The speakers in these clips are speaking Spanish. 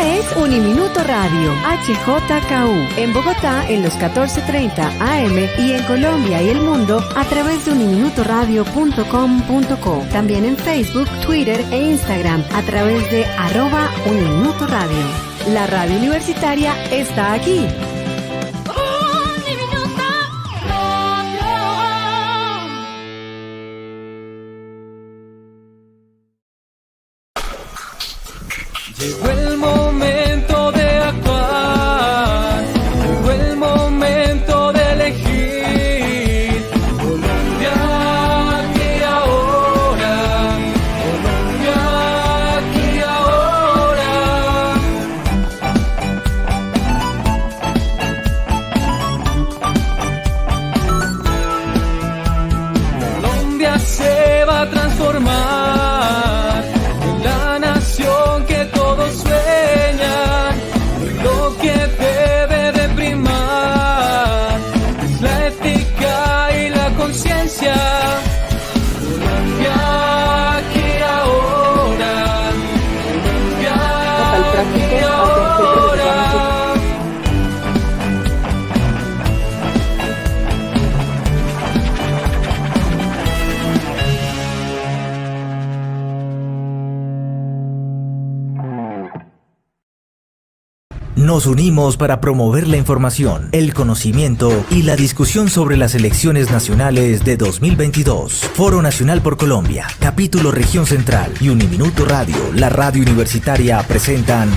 Esta es Uniminuto Radio, HJKU, en Bogotá en los 14:30 AM y en Colombia y el mundo a través de uniminutoradio.com.co. También en Facebook, Twitter e Instagram a través de @Uniminuto Radio. La radio universitaria está aquí. Llegó el momento de actuar, llegó el momento de elegir. Colombia aquí ahora, Colombia aquí ahora. Colombia se va a transformar en la nación que todos sueñan, y lo que debe de primar es la ética y la conciencia. Colombia aquí ahora, Colombia aquí ahora. Nos unimos para promover la información, el conocimiento y la discusión sobre las elecciones nacionales de 2022. Foro Nacional por Colombia, Capítulo Región Central y Uniminuto Radio, la radio universitaria presentan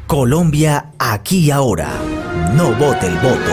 Colombia aquí y ahora. No vote el voto.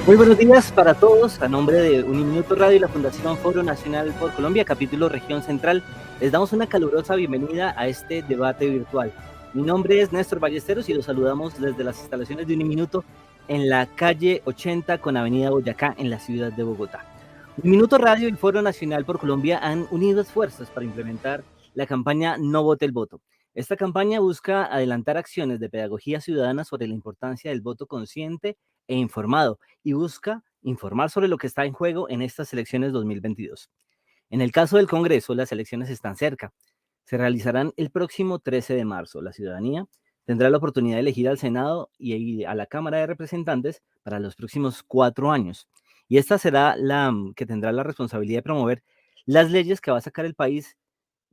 Muy buenos días para todos. A nombre de Uniminuto Radio y la Fundación Foro Nacional por Colombia, capítulo Región Central, les damos una calurosa bienvenida a este debate virtual. Mi nombre es Néstor Ballesteros y los saludamos desde las instalaciones de Uniminuto en la calle 80 con avenida Boyacá en la ciudad de Bogotá. Uniminuto Radio y Foro Nacional por Colombia han unido esfuerzos para implementar la campaña No Vote el Voto. Esta campaña busca adelantar acciones de pedagogía ciudadana sobre la importancia del voto consciente e informado y busca informar sobre lo que está en juego en estas elecciones 2022. En el caso del Congreso, las elecciones están cerca. Se realizarán el próximo 13 de marzo. La ciudadanía tendrá la oportunidad de elegir al Senado y a la Cámara de Representantes para los próximos 4 años. Y esta será la que tendrá la responsabilidad de promover las leyes que va a sacar el país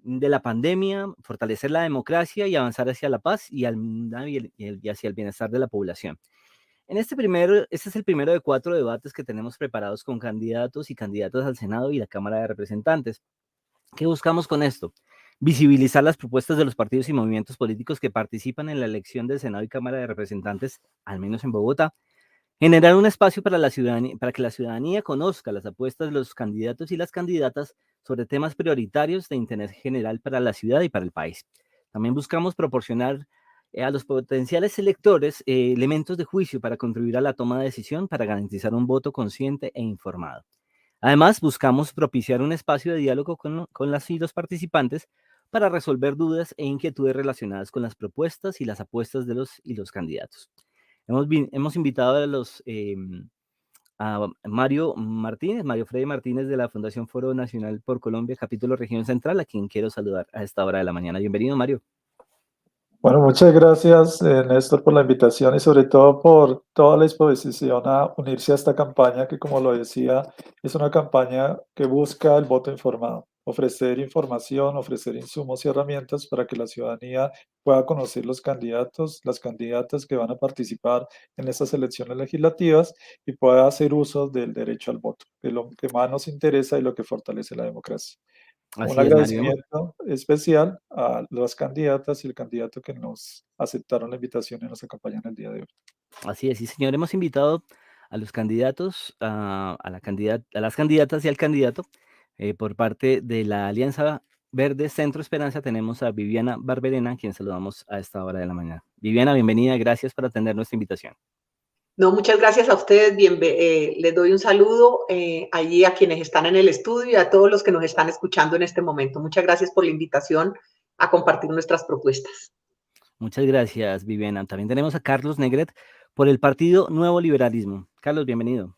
de la pandemia, fortalecer la democracia y avanzar hacia la paz y hacia el bienestar de la población. Este es el primero de 4 debates que tenemos preparados con candidatos y candidatas al Senado y la Cámara de Representantes. ¿Qué buscamos con esto? Visibilizar las propuestas de los partidos y movimientos políticos que participan en la elección del Senado y Cámara de Representantes, al menos en Bogotá. Generar un espacio para que la ciudadanía conozca las apuestas de los candidatos y las candidatas sobre temas prioritarios de interés general para la ciudad y para el país. También buscamos proporcionar a los potenciales electores elementos de juicio para contribuir a la toma de decisión para garantizar un voto consciente e informado. Además, buscamos propiciar un espacio de diálogo con las y los participantes para resolver dudas e inquietudes relacionadas con las propuestas y las apuestas de los candidatos. Hemos invitado a Mario Freddy Martínez de la Fundación Foro Nacional por Colombia, capítulo Región Central, a quien quiero saludar a esta hora de la mañana. Bienvenido, Mario. Bueno, muchas gracias, Néstor, por la invitación y sobre todo por toda la disposición a unirse a esta campaña que, como lo decía, es una campaña que busca el voto informado, ofrecer información, ofrecer insumos y herramientas para que la ciudadanía pueda conocer los candidatos, las candidatas que van a participar en estas elecciones legislativas y pueda hacer uso del derecho al voto, que es lo que más nos interesa y lo que fortalece la democracia. Un agradecimiento especial a las candidatas y el candidato que nos aceptaron la invitación y nos acompañan el día de hoy. Así es, sí, señor. Hemos invitado a los candidatos, a las candidatas y al candidato Por parte de la Alianza Verde Centro Esperanza tenemos a Viviana Barberena, a quien saludamos a esta hora de la mañana. Viviana, bienvenida, gracias por atender nuestra invitación. No, muchas gracias a ustedes. Les doy un saludo allí a quienes están en el estudio y a todos los que nos están escuchando en este momento. Muchas gracias por la invitación a compartir nuestras propuestas. Muchas gracias, Viviana. También tenemos a Carlos Negret por el Partido Nuevo Liberalismo. Carlos, bienvenido.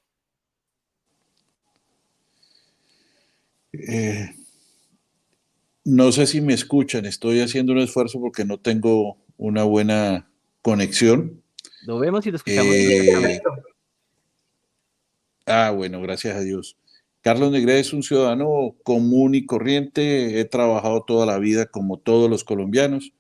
No sé si me escuchan, estoy haciendo un esfuerzo porque no tengo una buena conexión. Lo vemos y lo escuchamos perfectamente. Bueno, gracias a Dios. Carlos Negret es un ciudadano común y corriente, he trabajado toda la vida como todos los colombianos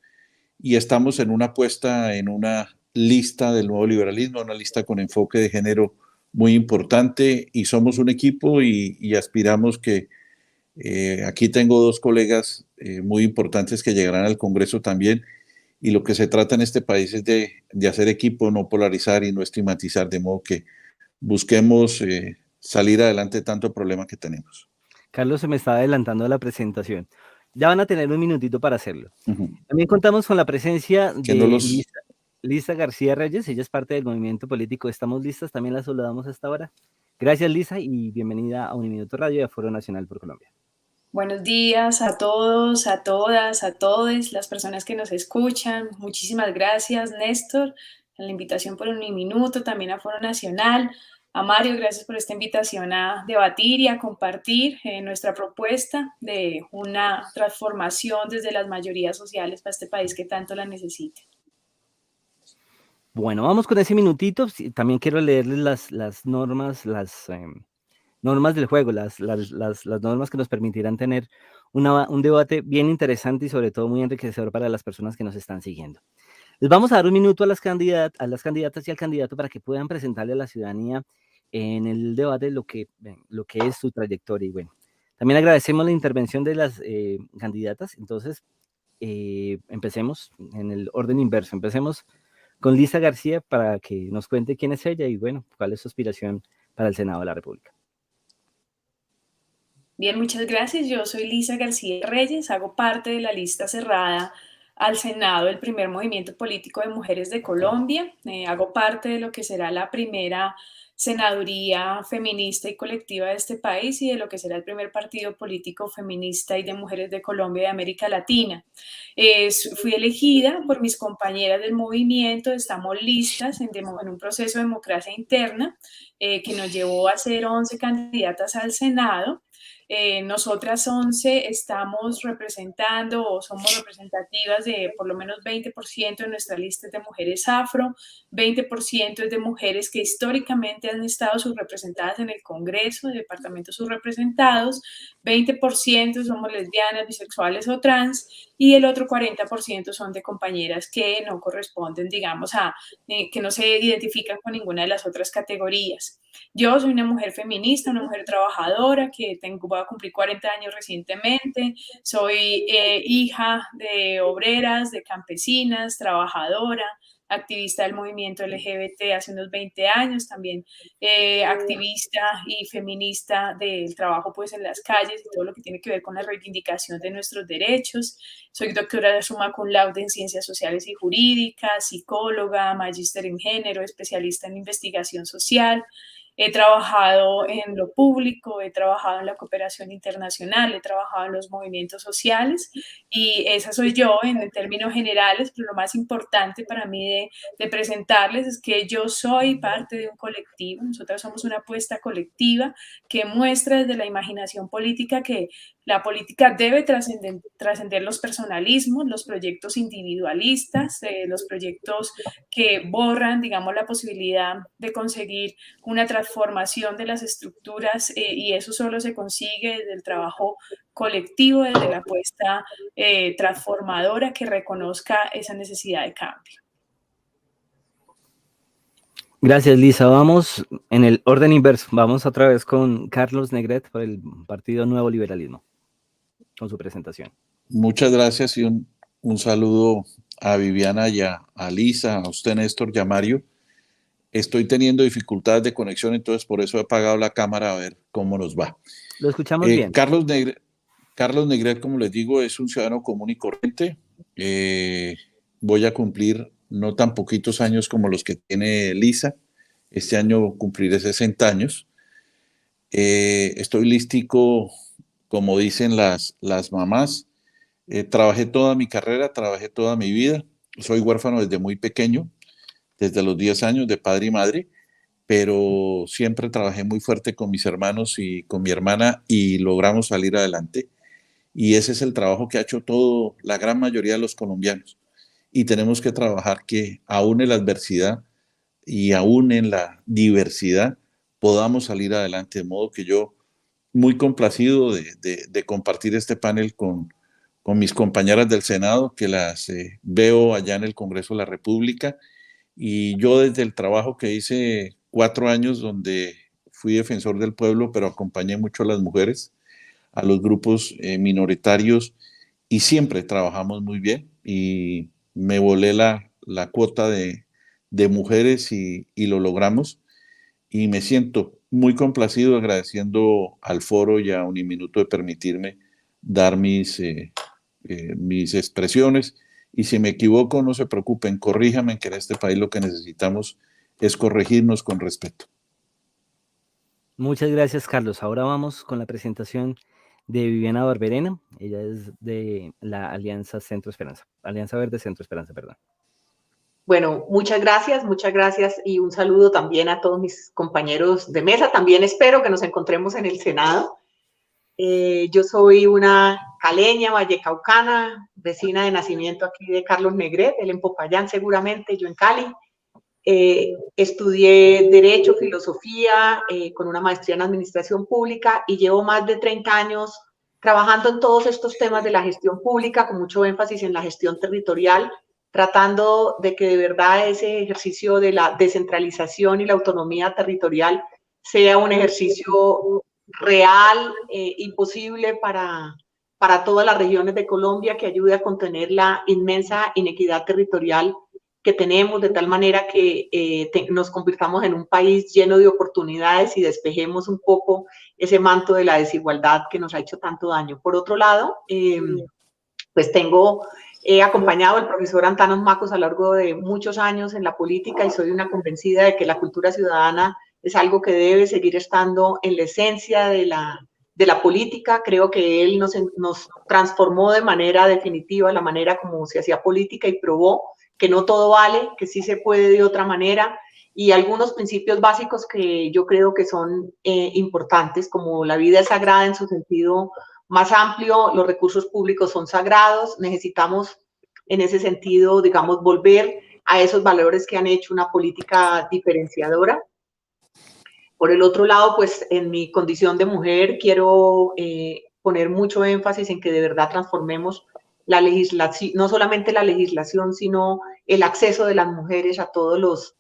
y estamos en una puesta en una lista del nuevo liberalismo, una lista con enfoque de género muy importante y somos un equipo y aspiramos que aquí tengo dos colegas muy importantes que llegarán al Congreso también y lo que se trata en este país es de hacer equipo, no polarizar y no estigmatizar, de modo que busquemos salir adelante de tanto problema que tenemos. Carlos se me está adelantando a la presentación. Ya van a tener un minutito para hacerlo. Uh-huh. También contamos con la presencia de Lisa García Reyes, ella es parte del movimiento político Estamos Listas, también la saludamos hasta ahora. Gracias, Lisa, y bienvenida a Uniminuto Radio y a Foro Nacional por Colombia. Buenos días a todos, a todas, a todos, las personas que nos escuchan. Muchísimas gracias, Néstor, por la invitación por Uniminuto, también a Foro Nacional. A Mario, gracias por esta invitación a debatir y a compartir nuestra propuesta de una transformación desde las mayorías sociales para este país que tanto la necesita. Bueno, vamos con ese minutito. También quiero leerles las normas, normas del juego, las normas que nos permitirán tener un debate bien interesante y sobre todo muy enriquecedor para las personas que nos están siguiendo. Les vamos a dar un minuto a las candidatas y al candidato para que puedan presentarle a la ciudadanía en el debate lo que es su trayectoria. Y bueno, también agradecemos la intervención de las candidatas. Entonces, empecemos en el orden inverso. Empecemos con Lisa García para que nos cuente quién es ella y bueno, cuál es su aspiración para el Senado de la República. Bien, muchas gracias. Yo soy Lisa García Reyes, hago parte de la lista cerrada al Senado del primer movimiento político de mujeres de Colombia. Hago parte de lo que será la primera senaduría feminista y colectiva de este país y de lo que será el primer partido político feminista y de mujeres de Colombia y de América Latina. Fui elegida por mis compañeras del movimiento, estamos listas en un proceso de democracia interna que nos llevó a ser 11 candidatas al Senado. Nosotras 11 estamos representando o somos representativas de por lo menos 20% de nuestra lista de mujeres afro, 20% es de mujeres que históricamente han estado subrepresentadas en el Congreso, de departamentos subrepresentados, 20% somos lesbianas, bisexuales o trans y el otro 40% son de compañeras que no corresponden, digamos, que no se identifican con ninguna de las otras categorías. Yo soy una mujer feminista, una mujer trabajadora que voy a cumplir 40 años recientemente, soy hija de obreras, de campesinas, trabajadora, activista del movimiento LGBT hace unos 20 años, también activista y feminista del trabajo pues en las calles y todo lo que tiene que ver con la reivindicación de nuestros derechos. Soy doctora summa cum laude en Ciencias Sociales y Jurídicas, psicóloga, magíster en género, especialista en investigación social. He trabajado en lo público, he trabajado en la cooperación internacional, he trabajado en los movimientos sociales y esa soy yo en términos generales, pero lo más importante para mí de presentarles es que yo soy parte de un colectivo, nosotras somos una apuesta colectiva que muestra desde la imaginación política que la política debe trascender los personalismos, los proyectos individualistas, los proyectos que borran, digamos, la posibilidad de conseguir una transformación de las estructuras y eso solo se consigue desde el trabajo colectivo, desde la apuesta transformadora que reconozca esa necesidad de cambio. Gracias, Lisa. Vamos en el orden inverso. Vamos otra vez con Carlos Negret por el Partido Nuevo Liberalismo, con su presentación. Muchas gracias y un saludo a Viviana y a Lisa, a usted, Néstor y a Mario. Estoy teniendo dificultades de conexión, entonces por eso he apagado la cámara a ver cómo nos va. Lo escuchamos bien. Carlos Negret, como les digo, es un ciudadano común y corriente. Voy a cumplir no tan poquitos años como los que tiene Lisa. Este año cumpliré 60 años. Estoy listico, como dicen las mamás. Trabajé toda mi carrera, trabajé toda mi vida. Soy huérfano desde muy pequeño, desde los 10 años de padre y madre, pero siempre trabajé muy fuerte con mis hermanos y con mi hermana y logramos salir adelante. Y ese es el trabajo que ha hecho la gran mayoría de los colombianos. Y tenemos que trabajar que aún en la adversidad y aún en la diversidad podamos salir adelante. De modo que yo, muy complacido de compartir este panel con mis compañeras del Senado, que las veo allá en el Congreso de la República. Y yo desde el trabajo que hice 4 años, donde fui defensor del pueblo, pero acompañé mucho a las mujeres, a los grupos minoritarios, y siempre trabajamos muy bien, y me volé la cuota de mujeres y lo logramos, y me siento muy complacido agradeciendo al foro y a Uniminuto de permitirme dar mis expresiones, y si me equivoco no se preocupen, corríjame, que en este país lo que necesitamos es corregirnos con respeto. Muchas gracias, Carlos. Ahora vamos con la presentación de Viviana Barberena. Ella es de la Alianza Centro Esperanza, Alianza Verde Centro Esperanza, perdón. Bueno, muchas gracias y un saludo también a todos mis compañeros de mesa. También espero que nos encontremos en el Senado. Yo soy una caleña, vallecaucana, vecina de nacimiento aquí de Carlos Negret, él en Popayán seguramente, yo en Cali. Estudié Derecho, Filosofía, con una maestría en Administración Pública, y llevo más de 30 años trabajando en todos estos temas de la gestión pública, con mucho énfasis en la gestión territorial, tratando de que de verdad ese ejercicio de la descentralización y la autonomía territorial sea un ejercicio real y posible para todas las regiones de Colombia, que ayude a contener la inmensa inequidad territorial que tenemos, de tal manera que nos convirtamos en un país lleno de oportunidades y despejemos un poco ese manto de la desigualdad que nos ha hecho tanto daño. Por otro lado, pues he acompañado al profesor Antanos Macos a lo largo de muchos años en la política, y soy una convencida de que la cultura ciudadana es algo que debe seguir estando en la esencia de la política. Creo que él nos transformó de manera definitiva la manera como se hacía política, y probó que no todo vale, que sí se puede de otra manera, y algunos principios básicos que yo creo que son importantes, como la vida es sagrada en su sentido más amplio, los recursos públicos son sagrados, necesitamos en ese sentido, digamos, volver a esos valores que han hecho una política diferenciadora. Por el otro lado, pues en mi condición de mujer quiero poner mucho énfasis en que de verdad transformemos la legislación, no solamente la legislación, sino el acceso de las mujeres a todos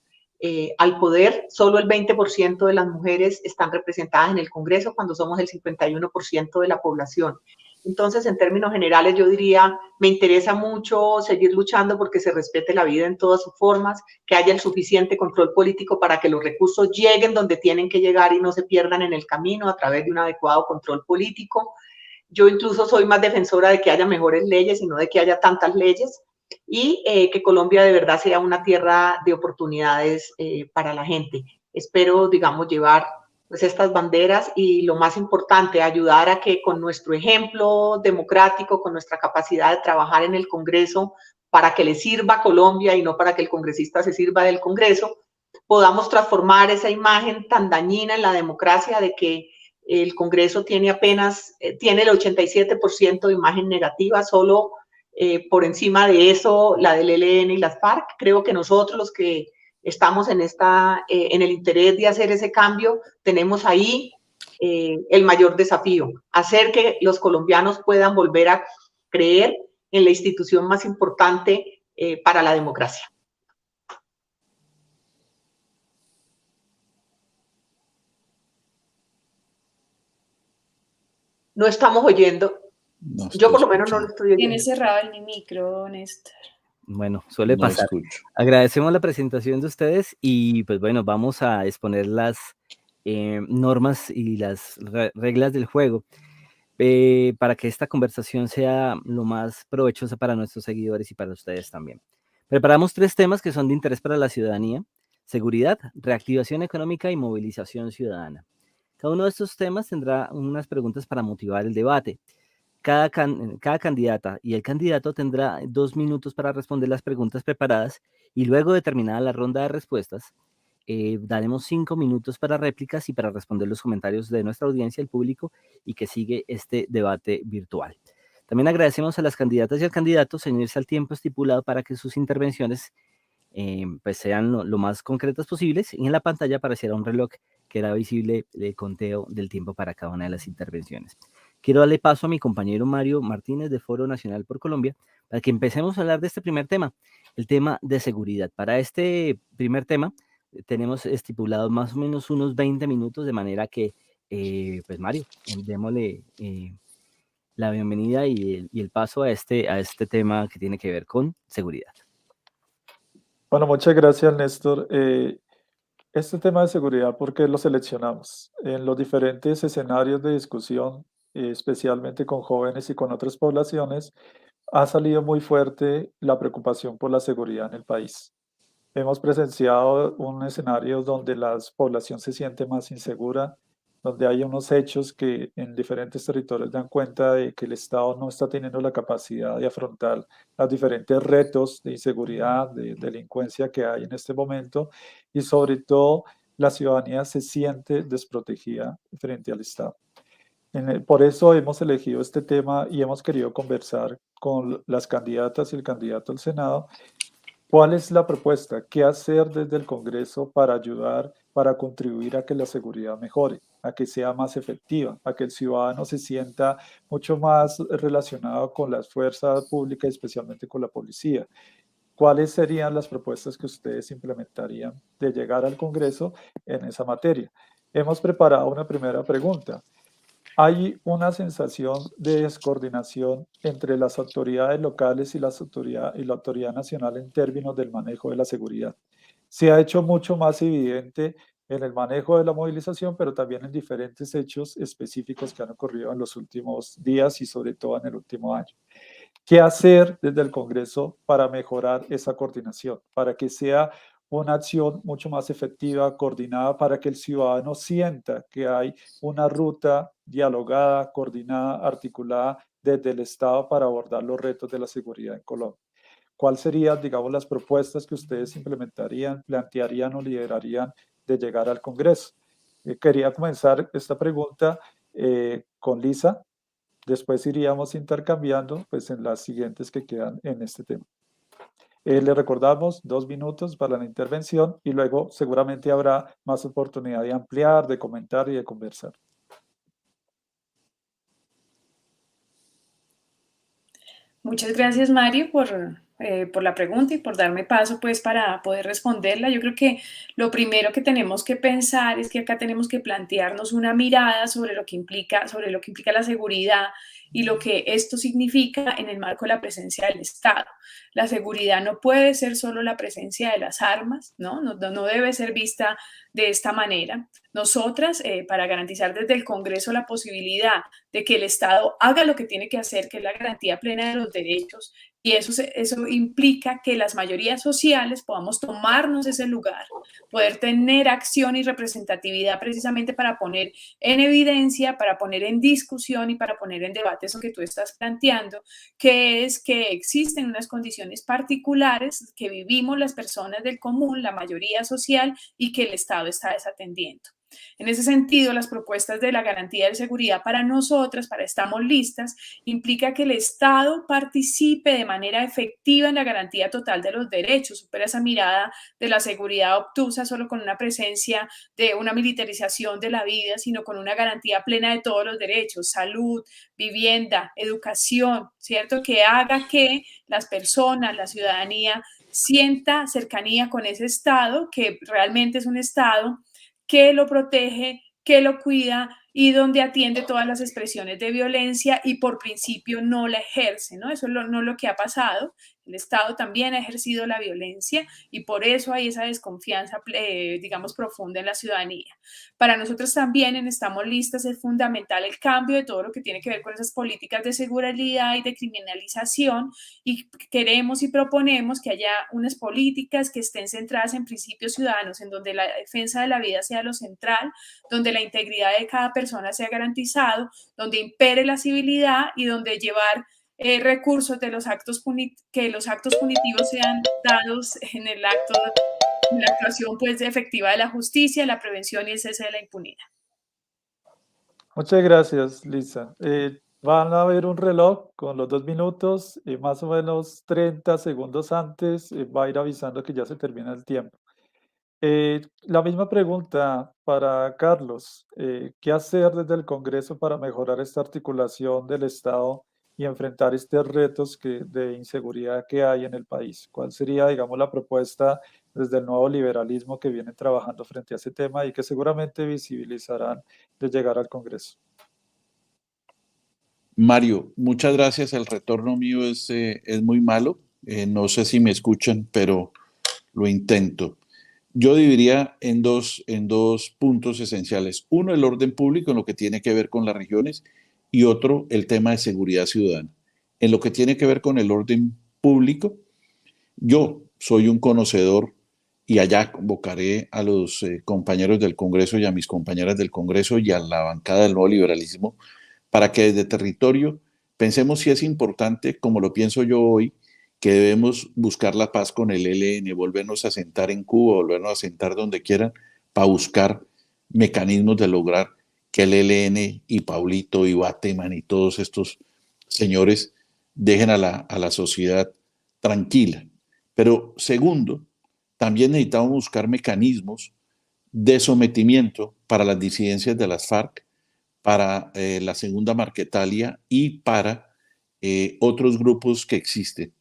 al poder. Solo el 20% de las mujeres están representadas en el Congreso, cuando somos el 51% de la población. Entonces, en términos generales, yo diría, me interesa mucho seguir luchando porque se respete la vida en todas sus formas, que haya el suficiente control político para que los recursos lleguen donde tienen que llegar y no se pierdan en el camino a través de un adecuado control político. Yo incluso soy más defensora de que haya mejores leyes y no de que haya tantas leyes, y que Colombia de verdad sea una tierra de oportunidades para la gente. Espero, digamos, llevar pues estas banderas, y lo más importante, ayudar a que con nuestro ejemplo democrático, con nuestra capacidad de trabajar en el Congreso para que le sirva a Colombia y no para que el congresista se sirva del Congreso, podamos transformar esa imagen tan dañina en la democracia de que el Congreso tiene el 87% de imagen negativa, solo por encima de eso la del ELN y las FARC. Creo que nosotros, los que estamos en el interés de hacer ese cambio, tenemos ahí el mayor desafío, hacer que los colombianos puedan volver a creer en la institución más importante para la democracia. No estamos oyendo. No Yo por lo menos no lo estoy oyendo. Tiene cerrado el micro, Néstor. Bueno, suele No pasar. escucho. Agradecemos la presentación de ustedes y pues bueno, vamos a exponer las normas y las reglas del juego para que esta conversación sea lo más provechosa para nuestros seguidores y para ustedes también. Preparamos 3 temas que son de interés para la ciudadanía: seguridad, reactivación económica y movilización ciudadana. Cada uno de estos temas tendrá unas preguntas para motivar el debate. Cada candidata y el candidato tendrá 2 minutos para responder las preguntas preparadas y luego de terminada la ronda de respuestas, daremos 5 minutos para réplicas y para responder los comentarios de nuestra audiencia, el público, y que sigue este debate virtual. También agradecemos a las candidatas y al candidato ceñirse al tiempo estipulado para que sus intervenciones pues sean lo más concretas posibles, y en la pantalla apareciera un reloj que era visible el conteo del tiempo para cada una de las intervenciones. Quiero darle paso a mi compañero Mario Martínez de Foro Nacional por Colombia para que empecemos a hablar de este primer tema, el tema de seguridad. Para este primer tema tenemos estipulados más o menos unos 20 minutos, de manera que, pues Mario, démosle la bienvenida y el paso a este tema que tiene que ver con seguridad. Bueno, muchas gracias, Néstor. Este tema de seguridad, ¿por qué lo seleccionamos? En los diferentes escenarios de discusión, especialmente con jóvenes y con otras poblaciones, ha salido muy fuerte la preocupación por la seguridad en el país. Hemos presenciado un escenario donde la población se siente más insegura, donde hay unos hechos que en diferentes territorios dan cuenta de que el Estado no está teniendo la capacidad de afrontar los diferentes retos de inseguridad, de delincuencia que hay en este momento, y sobre todo la ciudadanía se siente desprotegida frente al Estado. Por eso hemos elegido este tema y hemos querido conversar con las candidatas y el candidato al Senado. ¿Cuál es la propuesta? ¿Qué hacer desde el Congreso para ayudar, para contribuir a que la seguridad mejore, a que sea más efectiva, a que el ciudadano se sienta mucho más relacionado con las fuerzas públicas, especialmente con la policía? ¿Cuáles serían las propuestas que ustedes implementarían de llegar al Congreso en esa materia? Hemos preparado una primera pregunta. Hay una sensación de descoordinación entre las autoridades locales y la autoridad nacional en términos del manejo de la seguridad. Se ha hecho mucho más evidente en el manejo de la movilización, pero también en diferentes hechos específicos que han ocurrido en los últimos días y sobre todo en el último año. ¿Qué hacer desde el Congreso para mejorar esa coordinación, para que sea una acción mucho más efectiva, coordinada, para que el ciudadano sienta que hay una ruta dialogada, coordinada, articulada desde el Estado para abordar los retos de la seguridad en Colombia? ¿Cuáles serían, digamos, las propuestas que ustedes implementarían, plantearían o liderarían de llegar al Congreso? Quería comenzar esta pregunta con Lisa. Después iríamos intercambiando pues, en las siguientes que quedan en este tema. Le recordamos 2 minutos para la intervención y luego seguramente habrá más oportunidad de ampliar, de comentar y de conversar. Muchas gracias, Mario, por la pregunta y por darme paso pues, para poder responderla. Yo creo que lo primero que tenemos que pensar es que acá tenemos que plantearnos una mirada sobre lo que implica la seguridad y lo que esto significa en el marco de la presencia del Estado. La seguridad no puede ser solo la presencia de las armas, ¿no? No debe ser vista de esta manera. Nosotras, para garantizar desde el Congreso la posibilidad de que el Estado haga lo que tiene que hacer, que es la garantía plena de los derechos, y eso implica que las mayorías sociales podamos tomarnos ese lugar, poder tener acción y representatividad precisamente para poner en evidencia, para poner en discusión y para poner en debate eso que tú estás planteando, que es que existen unas condiciones particulares que vivimos las personas del común, la mayoría social, y que el Estado está desatendiendo. En ese sentido, las propuestas de la garantía de seguridad para nosotras, para Estamos Listas, implica que el Estado participe de manera efectiva en la garantía total de los derechos, supera esa mirada de la seguridad obtusa solo con una presencia de una militarización de la vida, sino con una garantía plena de todos los derechos: salud, vivienda, educación, ¿cierto? Que haga que las personas, la ciudadanía, sienta cercanía con ese Estado, que realmente es un Estado que lo protege, que lo cuida y donde atiende todas las expresiones de violencia y por principio no la ejerce, ¿no? Eso no es lo que ha pasado. El Estado también ha ejercido la violencia y por eso hay esa desconfianza, digamos, profunda en la ciudadanía. Para nosotros también en Estamos Listas es fundamental el cambio de todo lo que tiene que ver con esas políticas de seguridad y de criminalización, y queremos y proponemos que haya unas políticas que estén centradas en principios ciudadanos, en donde la defensa de la vida sea lo central, donde la integridad de cada persona sea garantizado, donde impere la civilidad y donde llevar recursos de los actos que los actos punitivos sean dados en la actuación pues efectiva de la justicia, la prevención y el cese de la impunidad. Muchas gracias, Lisa. Van a ver un reloj con los 2 minutos y más o menos 30 segundos antes va a ir avisando que ya se termina el tiempo. La misma pregunta para Carlos. ¿Qué hacer desde el Congreso para mejorar esta articulación del Estado y enfrentar estos retos de inseguridad que hay en el país? ¿Cuál sería, digamos, la propuesta desde el nuevo liberalismo que viene trabajando frente a ese tema y que seguramente visibilizarán de llegar al Congreso? Mario, muchas gracias. El retorno mío es muy malo. No sé si me escuchan, pero lo intento. Yo dividiría en dos puntos esenciales. Uno, el orden público en lo que tiene que ver con las regiones, y otro, el tema de seguridad ciudadana. En lo que tiene que ver con el orden público, yo soy un conocedor y allá convocaré a los compañeros del Congreso y a mis compañeras del Congreso y a la bancada del nuevo liberalismo para que desde territorio pensemos si es importante, como lo pienso yo hoy, que debemos buscar la paz con el ELN, volvernos a sentar en Cuba, volvernos a sentar donde quieran, para buscar mecanismos de lograr que el ELN y Paulito y Bateman y todos estos señores dejen a la sociedad tranquila. Pero segundo, también necesitamos buscar mecanismos de sometimiento para las disidencias de las FARC, para la Segunda Marquetalia y para otros grupos que existen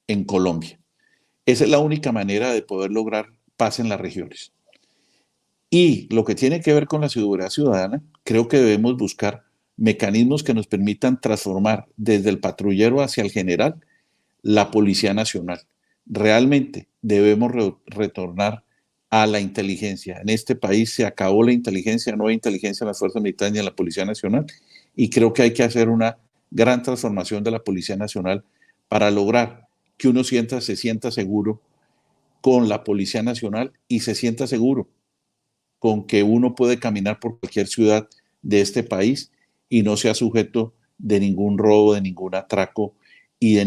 en Colombia. Esa es la única manera de poder lograr paz en las regiones. Y lo que tiene que ver con la seguridad ciudadana, creo que debemos buscar mecanismos que nos permitan transformar desde el patrullero hacia el general la Policía Nacional. Realmente debemos retornar a la inteligencia. En este país se acabó la inteligencia, no hay inteligencia en las fuerzas militares ni en la Policía Nacional, y creo que hay que hacer una gran transformación de la Policía Nacional para lograr que uno se sienta seguro con la Policía Nacional y se sienta seguro con que uno puede caminar por cualquier ciudad de este país y no sea sujeto de ningún robo, de ningún atraco y de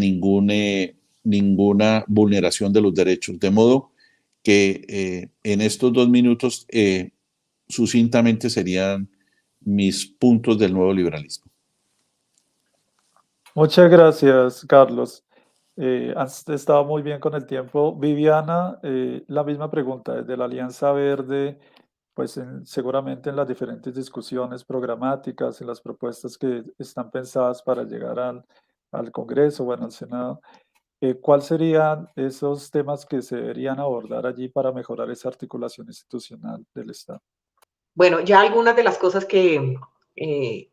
ninguna vulneración de los derechos. De modo que en estos 2 minutos sucintamente serían mis puntos del nuevo liberalismo. Muchas gracias, Carlos. Has estado muy bien con el tiempo. Viviana, la misma pregunta, desde la Alianza Verde, pues seguramente en las diferentes discusiones programáticas, en las propuestas que están pensadas para llegar al Congreso, bueno, al Senado, ¿cuáles serían esos temas que se deberían abordar allí para mejorar esa articulación institucional del Estado? Bueno, ya algunas de las cosas que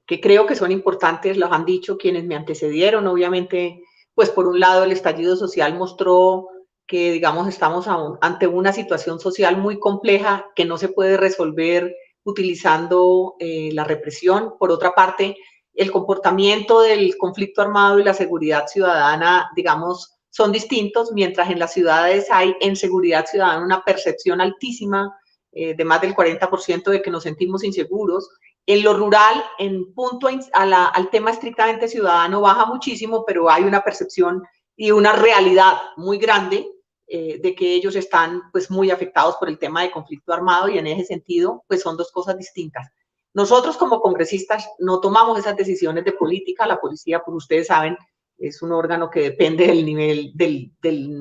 creo que son importantes las han dicho quienes me antecedieron. Obviamente, pues por un lado el estallido social mostró que, digamos, estamos ante una situación social muy compleja que no se puede resolver utilizando la represión. Por otra parte, el comportamiento del conflicto armado y la seguridad ciudadana, digamos, son distintos, mientras en las ciudades hay en seguridad ciudadana una percepción altísima de más del 40% de que nos sentimos inseguros. En lo rural, en punto al tema estrictamente ciudadano, baja muchísimo, pero hay una percepción y una realidad muy grande de que ellos están pues muy afectados por el tema de conflicto armado, y en ese sentido pues son dos cosas distintas. Nosotros como congresistas no tomamos esas decisiones de política. La policía, pues ustedes saben, es un órgano que depende del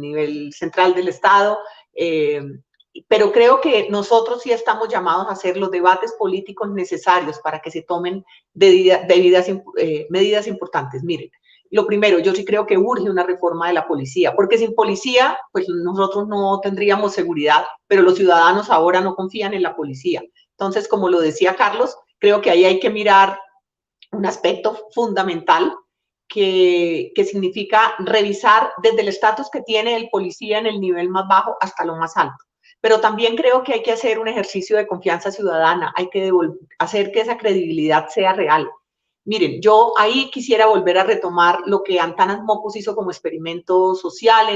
nivel central del Estado, pero creo que nosotros sí estamos llamados a hacer los debates políticos necesarios para que se tomen medidas importantes. Miren, lo primero, yo sí creo que urge una reforma de la policía, porque sin policía, pues nosotros no tendríamos seguridad, pero los ciudadanos ahora no confían en la policía. Entonces, como lo decía Carlos, creo que ahí hay que mirar un aspecto fundamental, que significa revisar desde el estatus que tiene el policía en el nivel más bajo hasta lo más alto. Pero también creo que hay que hacer un ejercicio de confianza ciudadana, hay que hacer que esa credibilidad sea real. Miren, yo ahí quisiera volver a retomar lo que Antanas Mockus hizo como experimento social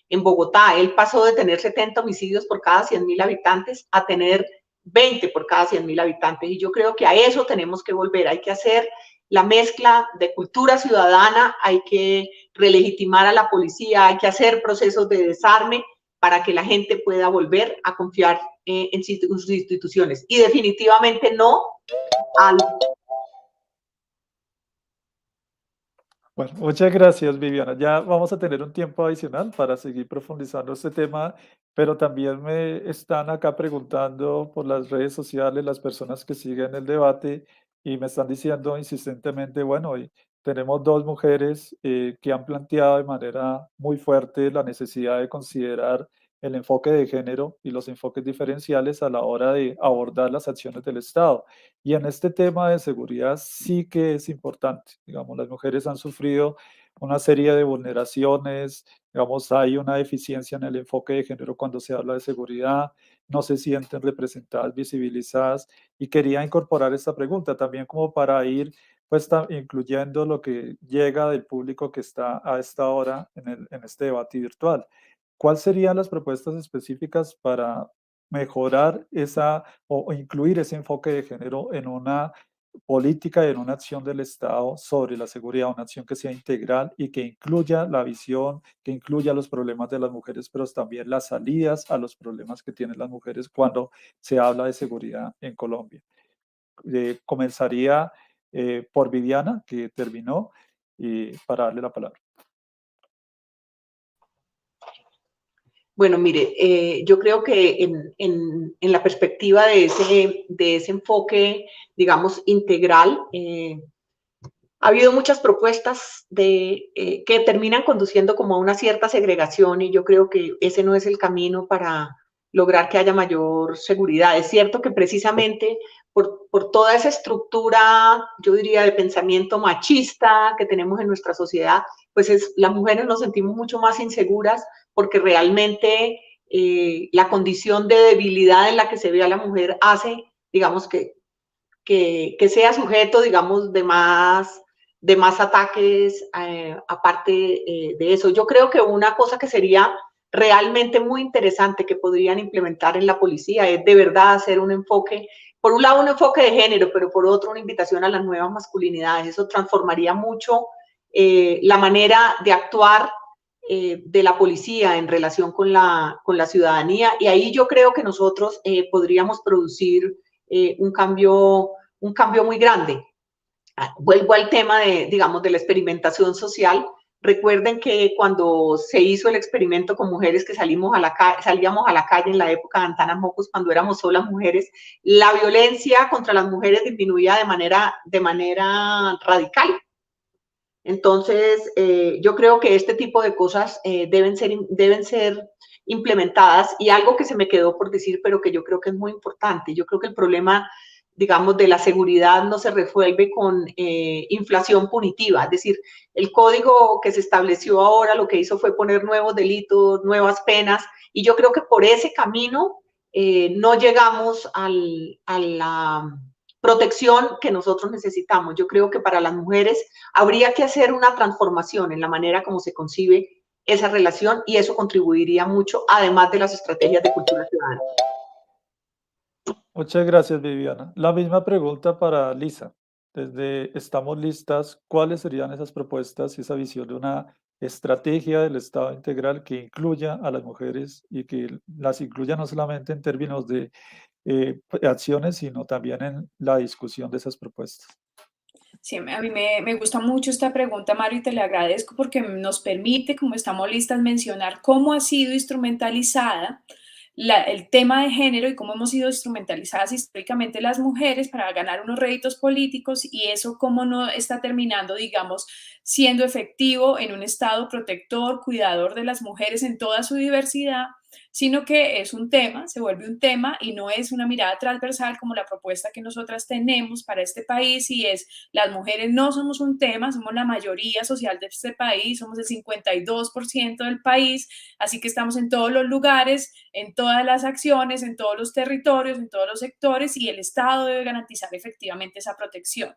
en Bogotá. Él pasó de tener 70 homicidios por cada 100.000 habitantes a tener 20 por cada 100.000 habitantes. Y yo creo que a eso tenemos que volver. Hay que hacer la mezcla de cultura ciudadana, hay que relegitimar a la policía, hay que hacer procesos de desarme para que la gente pueda volver a confiar en sus instituciones. Y definitivamente no al... Bueno, muchas gracias, Viviana. Ya vamos a tener un tiempo adicional para seguir profundizando este tema, pero también me están acá preguntando por las redes sociales las personas que siguen el debate y me están diciendo insistentemente, bueno, hoy tenemos dos mujeres que han planteado de manera muy fuerte la necesidad de considerar el enfoque de género y los enfoques diferenciales a la hora de abordar las acciones del Estado. Y en este tema de seguridad sí que es importante. Digamos, las mujeres han sufrido una serie de vulneraciones, digamos, hay una deficiencia en el enfoque de género cuando se habla de seguridad, no se sienten representadas, visibilizadas, y quería incorporar esta pregunta también como para ir pues incluyendo lo que llega del público que está a esta hora en este debate virtual. ¿Cuáles serían las propuestas específicas para mejorar esa o incluir ese enfoque de género en una política, en una acción del Estado sobre la seguridad, una acción que sea integral y que incluya la visión, que incluya los problemas de las mujeres, pero también las salidas a los problemas que tienen las mujeres cuando se habla de seguridad en Colombia? Comenzaría por Viviana, que terminó, y para darle la palabra. Bueno, mire, yo creo que en la perspectiva de ese enfoque, digamos, integral, ha habido muchas propuestas que terminan conduciendo como a una cierta segregación y yo creo que ese no es el camino para lograr que haya mayor seguridad. Es cierto que precisamente por toda esa estructura, yo diría, de pensamiento machista que tenemos en nuestra sociedad, pues las mujeres nos sentimos mucho más inseguras porque realmente la condición de debilidad en la que se ve a la mujer hace, digamos, que sea sujeto, digamos, de más ataques, aparte de eso. Yo creo que una cosa que sería realmente muy interesante que podrían implementar en la policía es de verdad hacer un enfoque, por un lado un enfoque de género, pero por otro una invitación a las nuevas masculinidades. Eso transformaría mucho la manera de actuar de la policía en relación con la ciudadanía y ahí yo creo que nosotros podríamos producir un cambio muy grande. Vuelvo al tema digamos, de la experimentación social. Recuerden que cuando se hizo el experimento con mujeres que salíamos a la calle en la época de Antanas Mockus, cuando éramos solas mujeres, la violencia contra las mujeres disminuía de manera radical. Entonces, yo creo que este tipo de cosas deben ser implementadas y algo que se me quedó por decir, pero que yo creo que es muy importante. Yo creo que el problema, digamos, de la seguridad no se resuelve con inflación punitiva. Es decir, el código que se estableció ahora lo que hizo fue poner nuevos delitos, nuevas penas, y yo creo que por ese camino no llegamos a la protección que nosotros necesitamos. Yo creo que para las mujeres habría que hacer una transformación en la manera como se concibe esa relación y eso contribuiría mucho, además de las estrategias de cultura ciudadana. Muchas gracias, Viviana. La misma pregunta para Lisa. Desde Estamos Listas, ¿cuáles serían esas propuestas y esa visión de una estrategia del Estado integral que incluya a las mujeres y que las incluya no solamente en términos de acciones, sino también en la discusión de esas propuestas? Sí, a mí me gusta mucho esta pregunta, Mario, y te le agradezco porque nos permite, como Estamos Listas, mencionar cómo ha sido instrumentalizada el tema de género y cómo hemos sido instrumentalizadas históricamente las mujeres para ganar unos réditos políticos y eso cómo no está terminando, digamos, siendo efectivo en un Estado protector, cuidador de las mujeres en toda su diversidad sino que es un tema, se vuelve un tema y no es una mirada transversal como la propuesta que nosotras tenemos para este país, y es: las mujeres no somos un tema, somos la mayoría social de este país, somos el 52% del país, así que estamos en todos los lugares, en todas las acciones, en todos los territorios, en todos los sectores, y el Estado debe garantizar efectivamente esa protección.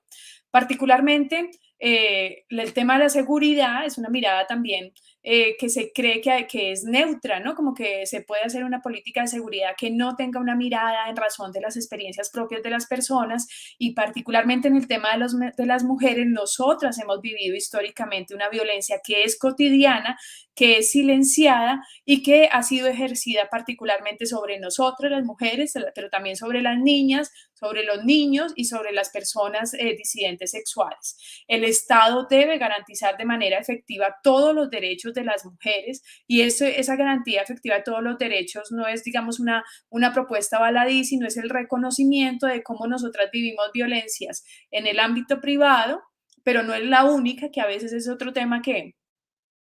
Particularmente, el tema de la seguridad es una mirada también que se cree que es neutra, ¿no? Como que se puede hacer una política de seguridad que no tenga una mirada en razón de las experiencias propias de las personas, y particularmente en el tema de las mujeres, nosotras hemos vivido históricamente una violencia que es cotidiana, que es silenciada y que ha sido ejercida particularmente sobre nosotras, las mujeres, pero también sobre las niñas, sobre los niños y sobre las personas disidentes sexuales. El Estado debe garantizar de manera efectiva todos los derechos de las mujeres, y esa garantía efectiva de todos los derechos no es, digamos, una propuesta baladí, sino es el reconocimiento de cómo nosotras vivimos violencias en el ámbito privado, pero no es la única, que a veces es otro tema que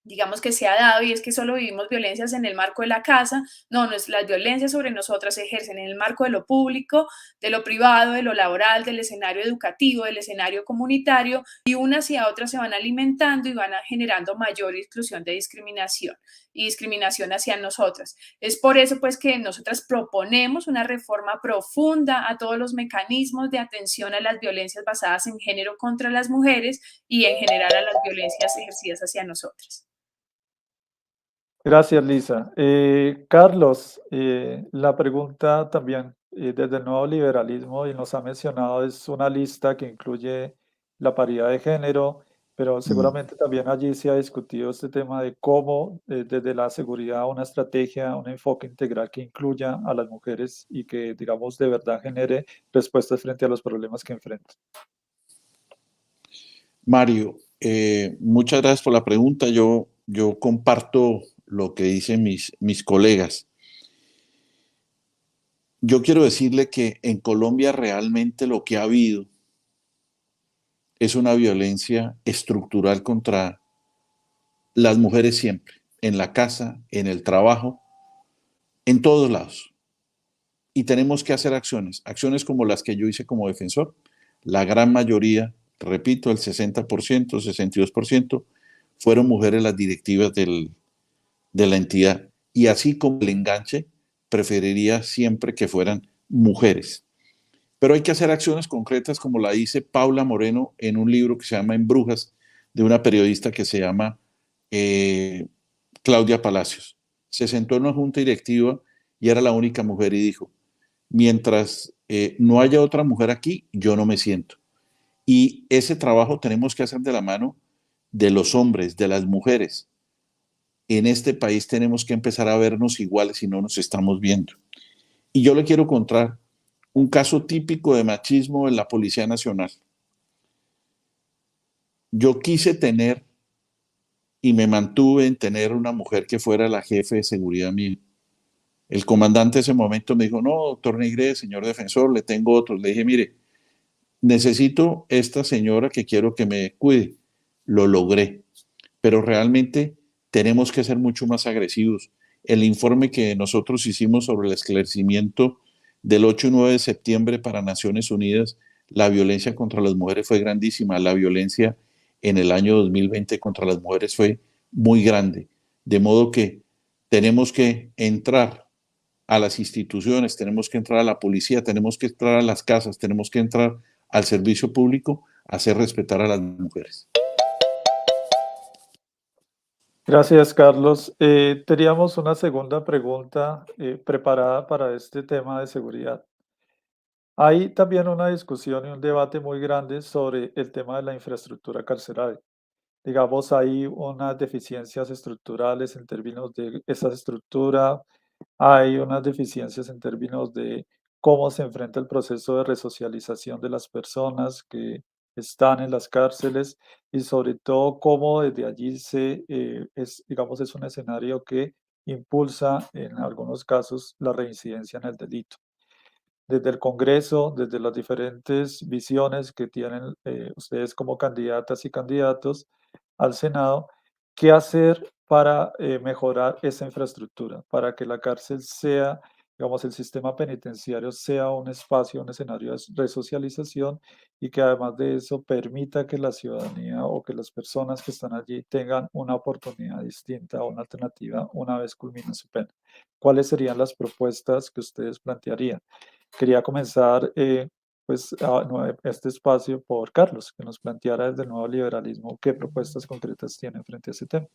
digamos que se ha dado, y es que solo vivimos violencias en el marco de la casa. No, no es, las violencias sobre nosotras se ejercen en el marco de lo público, de lo privado, de lo laboral, del escenario educativo, del escenario comunitario, y unas y a otras se van alimentando y van generando mayor exclusión de discriminación y discriminación hacia nosotras. Es por eso pues que nosotras proponemos una reforma profunda a todos los mecanismos de atención a las violencias basadas en género contra las mujeres y en general a las violencias ejercidas hacia nosotras. Gracias, Lisa. Carlos, la pregunta también desde el nuevo liberalismo, y nos ha mencionado, es una lista que incluye la paridad de género, pero seguramente también allí se ha discutido este tema de cómo desde la seguridad una estrategia, un enfoque integral que incluya a las mujeres y que, digamos, de verdad genere respuestas frente a los problemas que enfrentan. Mario, muchas gracias por la pregunta. Yo comparto lo que dicen mis colegas. Yo quiero decirle que en Colombia realmente lo que ha habido es una violencia estructural contra las mujeres siempre, en la casa, en el trabajo, en todos lados. Y tenemos que hacer acciones como las que yo hice como defensor. La gran mayoría, repito, el 60%, 62%, fueron mujeres las directivas de la entidad. Y así como el enganche, preferiría siempre que fueran mujeres. Pero hay que hacer acciones concretas, como la dice Paula Moreno en un libro que se llama En Brujas, de una periodista que se llama Claudia Palacios. Se sentó en una junta directiva y era la única mujer y dijo: mientras no haya otra mujer aquí, yo no me siento. Y ese trabajo tenemos que hacer de la mano de los hombres, de las mujeres. En este país tenemos que empezar a vernos iguales si no nos estamos viendo. Y yo le quiero contar un caso típico de machismo en la Policía Nacional. Yo quise tener y me mantuve en tener una mujer que fuera la jefe de seguridad mía. El comandante en ese momento me dijo: no, doctor Negrete, señor defensor, le tengo otros. Le dije: mire, necesito esta señora que quiero que me cuide. Lo logré, pero realmente tenemos que ser mucho más agresivos. El informe que nosotros hicimos sobre el esclarecimiento del 8 y 9 de septiembre para Naciones Unidas, la violencia contra las mujeres fue grandísima. La violencia en el año 2020 contra las mujeres fue muy grande. De modo que tenemos que entrar a las instituciones, tenemos que entrar a la policía, tenemos que entrar a las casas, tenemos que entrar al servicio público a hacer respetar a las mujeres. Gracias, Carlos. Teníamos una segunda pregunta preparada para este tema de seguridad. Hay también una discusión y un debate muy grande sobre el tema de la infraestructura carceraria. Digamos, hay unas deficiencias estructurales en términos de esa estructura, hay unas deficiencias en términos de cómo se enfrenta el proceso de resocialización de las personas que están en las cárceles, y sobre todo cómo desde allí digamos, es un escenario que impulsa en algunos casos la reincidencia en el delito. Desde el Congreso, desde las diferentes visiones que tienen ustedes como candidatas y candidatos al Senado, ¿qué hacer para mejorar esa infraestructura, para que la cárcel sea, digamos, el sistema penitenciario sea un espacio, un escenario de resocialización y que además de eso permita que la ciudadanía o que las personas que están allí tengan una oportunidad distinta o una alternativa una vez culmine su pena? ¿Cuáles serían las propuestas que ustedes plantearían? Quería comenzar este espacio por Carlos, que nos planteara desde el nuevo liberalismo qué propuestas concretas tiene frente a ese tema.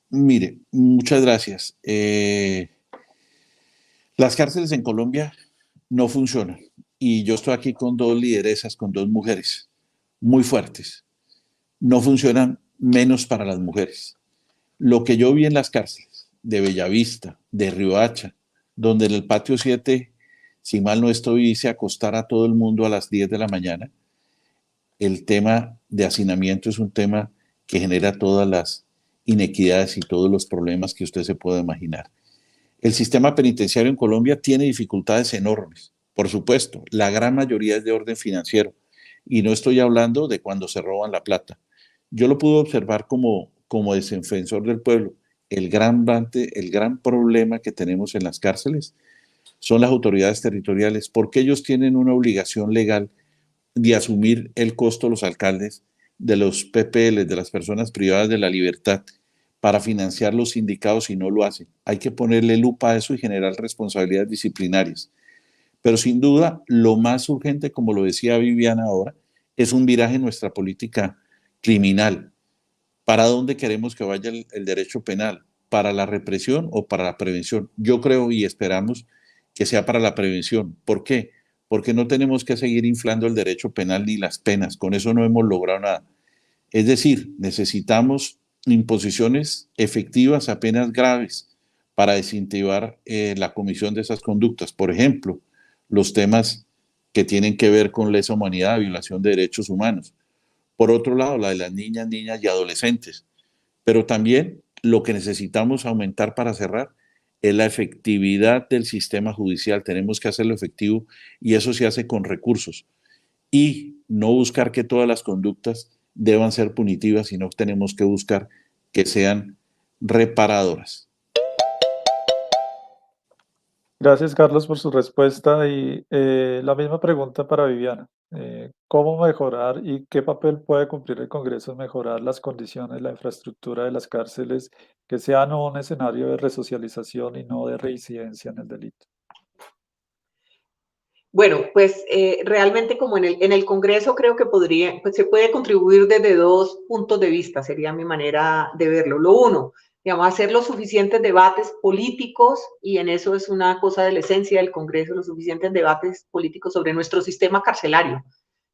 Mire, muchas gracias. Las cárceles en Colombia no funcionan y yo estoy aquí con dos lideresas, con dos mujeres muy fuertes. No funcionan menos para las mujeres. Lo que yo vi en las cárceles de Bellavista, de Riohacha, donde en el patio 7, si mal no estoy, hice acostar a todo el mundo a las 10 de la mañana, el tema de hacinamiento es un tema que genera todas las inequidades y todos los problemas que usted se pueda imaginar. El sistema penitenciario en Colombia tiene dificultades enormes, por supuesto, la gran mayoría es de orden financiero, y no estoy hablando de cuando se roban la plata. Yo lo pude observar como defensor del pueblo. El gran problema que tenemos en las cárceles son las autoridades territoriales, porque ellos tienen una obligación legal de asumir el costo los alcaldes de los PPL, de las personas privadas de la libertad, para financiar los sindicatos y no lo hacen. Hay que ponerle lupa a eso y generar responsabilidades disciplinarias. Pero sin duda, lo más urgente, como lo decía Viviana ahora, es un viraje en nuestra política criminal. ¿Para dónde queremos que vaya el derecho penal? ¿Para la represión o para la prevención? Yo creo y esperamos que sea para la prevención. ¿Por qué? Porque no tenemos que seguir inflando el derecho penal ni las penas. Con eso no hemos logrado nada. Es decir, necesitamos imposiciones efectivas a penas graves para desincentivar la comisión de esas conductas. Por ejemplo, los temas que tienen que ver con lesa humanidad, violación de derechos humanos. Por otro lado, la de las niñas y adolescentes. Pero también lo que necesitamos aumentar para cerrar es la efectividad del sistema judicial. Tenemos que hacerlo efectivo y eso se hace con recursos. Y no buscar que todas las conductas deban ser punitivas, sino que tenemos que buscar que sean reparadoras. Gracias, Carlos, por su respuesta y la misma pregunta para Viviana. ¿Cómo mejorar y qué papel puede cumplir el Congreso en mejorar las condiciones, la infraestructura de las cárceles que sean un escenario de resocialización y no de reincidencia en el delito? Bueno, pues realmente como en el Congreso creo que se puede contribuir desde dos puntos de vista, sería mi manera de verlo. Lo uno, digamos, hacer los suficientes debates políticos, y en eso es una cosa de la esencia del Congreso, los suficientes debates políticos sobre nuestro sistema carcelario.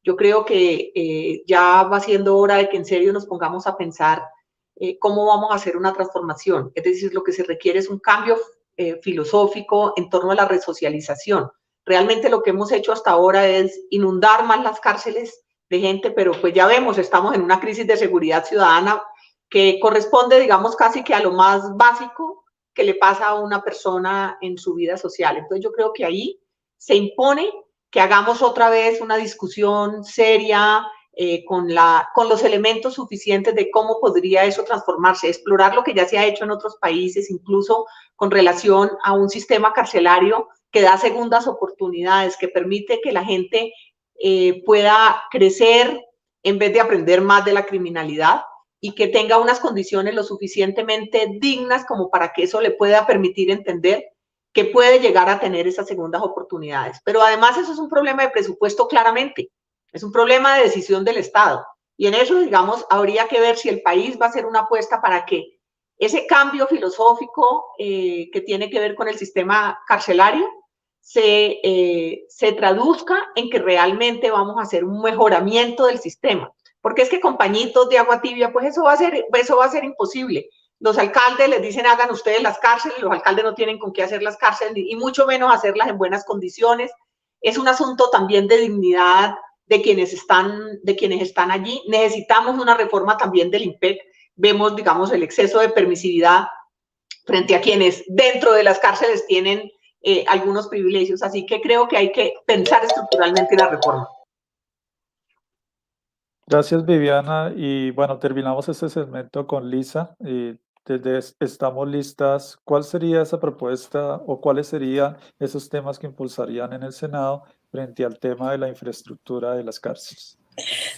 Yo creo que ya va siendo hora de que en serio nos pongamos a pensar cómo vamos a hacer una transformación. Es decir, lo que se requiere es un cambio filosófico en torno a la resocialización. Realmente lo que hemos hecho hasta ahora es inundar más las cárceles de gente, pero pues ya vemos, estamos en una crisis de seguridad ciudadana que corresponde, digamos, casi que a lo más básico que le pasa a una persona en su vida social. Entonces yo creo que ahí se impone que hagamos otra vez una discusión seria, con los elementos suficientes de cómo podría eso transformarse, explorar lo que ya se ha hecho en otros países, incluso con relación a un sistema carcelario que da segundas oportunidades, que permite que la gente pueda crecer en vez de aprender más de la criminalidad, y que tenga unas condiciones lo suficientemente dignas como para que eso le pueda permitir entender que puede llegar a tener esas segundas oportunidades. Pero además eso es un problema de presupuesto claramente, es un problema de decisión del Estado. Y en eso, digamos, habría que ver si el país va a hacer una apuesta para que ese cambio filosófico que tiene que ver con el sistema carcelario se traduzca en que realmente vamos a hacer un mejoramiento del sistema. Porque es que con pañitos de agua tibia, pues eso va a ser imposible. Los alcaldes les dicen hagan ustedes las cárceles, los alcaldes no tienen con qué hacer las cárceles y mucho menos hacerlas en buenas condiciones. Es un asunto también de dignidad de quienes están allí. Necesitamos una reforma también del IMPEC. Vemos, digamos, el exceso de permisividad frente a quienes dentro de las cárceles tienen algunos privilegios. Así que creo que hay que pensar estructuralmente en la reforma. Gracias, Viviana. Y bueno, terminamos este segmento con Lisa. Y estamos listas. ¿Cuál sería esa propuesta o cuáles serían esos temas que impulsarían en el Senado frente al tema de la infraestructura de las cárceles?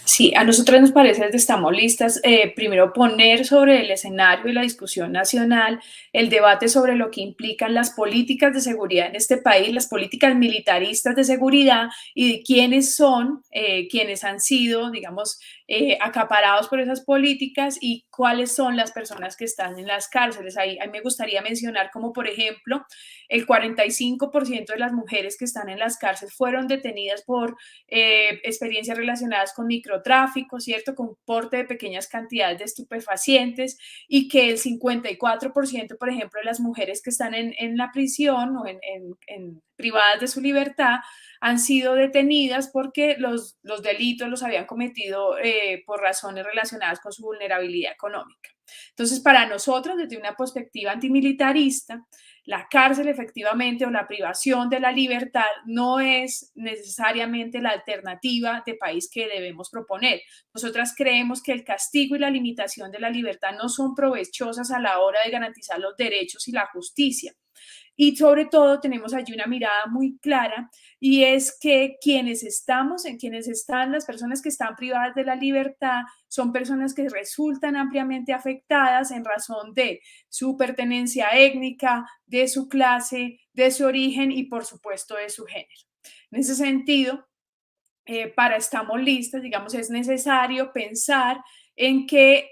Sí, a nosotros nos parece desde Estamos Listas, primero poner sobre el escenario y la discusión nacional el debate sobre lo que implican las políticas de seguridad en este país, las políticas militaristas de seguridad y de quiénes son, quienes han sido, digamos, acaparados por esas políticas y cuáles son las personas que están en las cárceles. Ahí me gustaría mencionar como, por ejemplo, el 45% de las mujeres que están en las cárceles fueron detenidas por experiencias relacionadas con microtráfico, ¿cierto? Con porte de pequeñas cantidades de estupefacientes y que el 54%, por ejemplo, de las mujeres que están en la prisión o en privadas de su libertad han sido detenidas porque los delitos los habían cometido por razones relacionadas con su vulnerabilidad económica. Entonces, para nosotros, desde una perspectiva antimilitarista, la cárcel efectivamente o la privación de la libertad no es necesariamente la alternativa de país que debemos proponer. Nosotras creemos que el castigo y la limitación de la libertad no son provechosas a la hora de garantizar los derechos y la justicia. Y sobre todo tenemos allí una mirada muy clara y es que quienes están, las personas que están privadas de la libertad son personas que resultan ampliamente afectadas en razón de su pertenencia étnica, de su clase, de su origen y por supuesto de su género. En ese sentido, para Estamos Listas, digamos, es necesario pensar en que,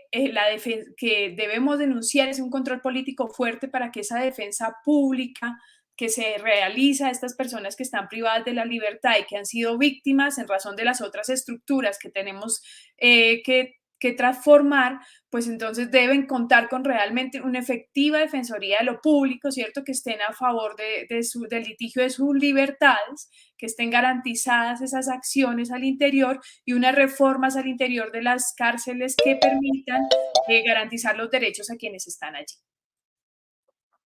que debemos denunciar es un control político fuerte para que esa defensa pública que se realiza a estas personas que están privadas de la libertad y que han sido víctimas en razón de las otras estructuras que tenemos que transformar, pues entonces deben contar con realmente una efectiva defensoría de lo público, ¿cierto? Que estén a favor del litigio de sus libertades, que estén garantizadas esas acciones al interior y unas reformas al interior de las cárceles que permitan garantizar los derechos a quienes están allí.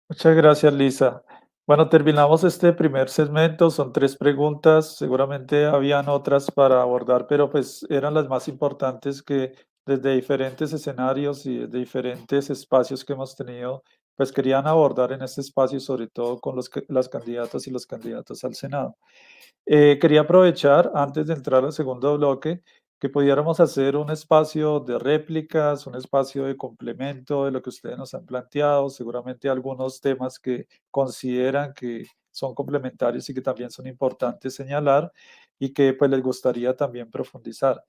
Muchas gracias, Lisa. Bueno, terminamos este primer segmento. Son 3 preguntas. Seguramente habían otras para abordar, pero pues eran las más importantes que desde diferentes escenarios y desde diferentes espacios que hemos tenido, pues querían abordar en este espacio, sobre todo con las candidatas y los candidatos al Senado. Quería aprovechar, antes de entrar al segundo bloque, que pudiéramos hacer un espacio de réplicas, un espacio de complemento de lo que ustedes nos han planteado, seguramente algunos temas que consideran que son complementarios y que también son importantes señalar y que pues les gustaría también profundizar.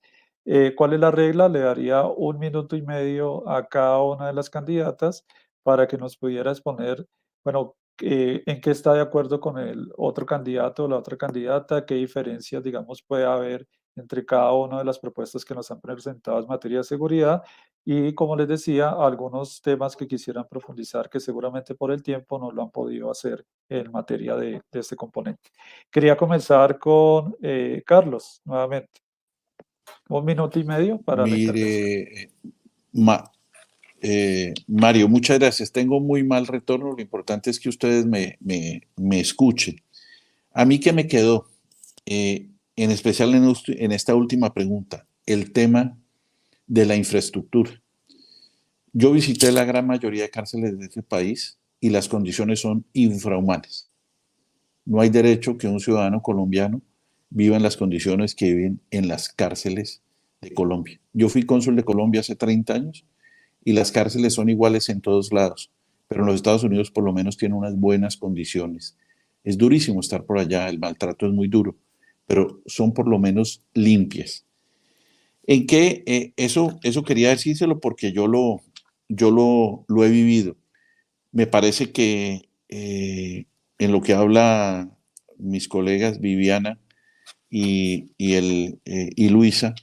¿Cuál es la regla? Le daría 1 minuto y medio a cada una de las candidatas para que nos pudiera exponer, bueno, en qué está de acuerdo con el otro candidato o la otra candidata, qué diferencias, digamos, puede haber entre cada una de las propuestas que nos han presentado en materia de seguridad y, como les decía, algunos temas que quisieran profundizar que seguramente por el tiempo no lo han podido hacer en materia de este componente. Quería comenzar con Carlos, nuevamente. 1 minuto y medio para la intervención. Mire, Mario, muchas gracias. Tengo muy mal retorno. Lo importante es que ustedes me escuchen. A mí que me quedó, en especial en esta última pregunta, el tema de la infraestructura. Yo visité la gran mayoría de cárceles de este país y las condiciones son infrahumanas. No hay derecho que un ciudadano colombiano viva en las condiciones que viven en las cárceles de Colombia. Yo fui cónsul de Colombia hace 30 años y las cárceles son iguales en todos lados, pero en los Estados Unidos por lo menos tienen unas buenas condiciones. Es durísimo estar por allá, el maltrato es muy duro, pero son por lo menos limpias. En que eso quería decírselo porque yo lo he vivido. Me parece que en lo que habla mis colegas Viviana y Luisa,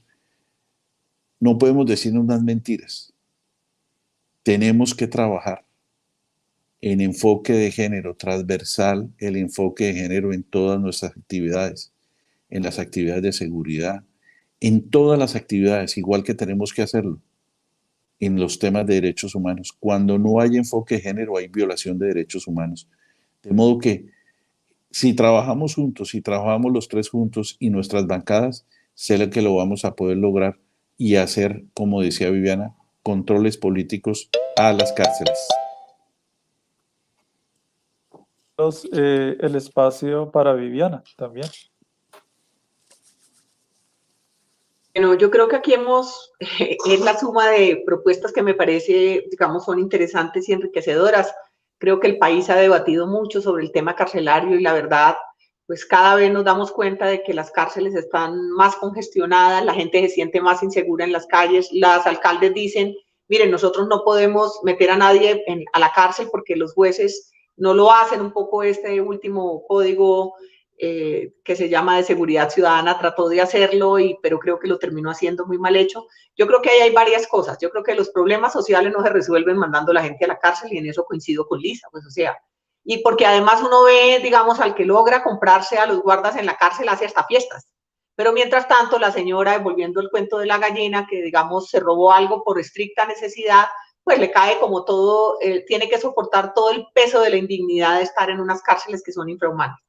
no podemos decirnos unas mentiras. Tenemos que trabajar en enfoque de género transversal, el enfoque de género en todas nuestras actividades, en las actividades de seguridad, en todas las actividades, igual que tenemos que hacerlo en los temas de derechos humanos. Cuando no hay enfoque de género, hay violación de derechos humanos. De modo que si trabajamos juntos, si trabajamos los 3 juntos y nuestras bancadas, sé que lo vamos a poder lograr y hacer, como decía Viviana, controles políticos a las cárceles. El espacio para Viviana también. Bueno, yo creo que aquí es la suma de propuestas que me parece, digamos, son interesantes y enriquecedoras. Creo que el país ha debatido mucho sobre el tema carcelario y la verdad, pues cada vez nos damos cuenta de que las cárceles están más congestionadas, la gente se siente más insegura en las calles, las alcaldes dicen, miren, nosotros no podemos meter a nadie a la cárcel porque los jueces no lo hacen. Un poco este último código que se llama de seguridad ciudadana, trató de hacerlo, pero creo que lo terminó haciendo muy mal hecho. Yo creo que ahí hay varias cosas. Yo creo que los problemas sociales no se resuelven mandando a la gente a la cárcel, y en eso coincido con Lisa, pues o sea, y porque además uno ve, digamos, al que logra comprarse a los guardas en la cárcel hace hasta fiestas. Pero mientras tanto, la señora, volviendo el cuento de la gallina, que digamos se robó algo por estricta necesidad, pues le cae como todo, tiene que soportar todo el peso de la indignidad de estar en unas cárceles que son infrahumanas.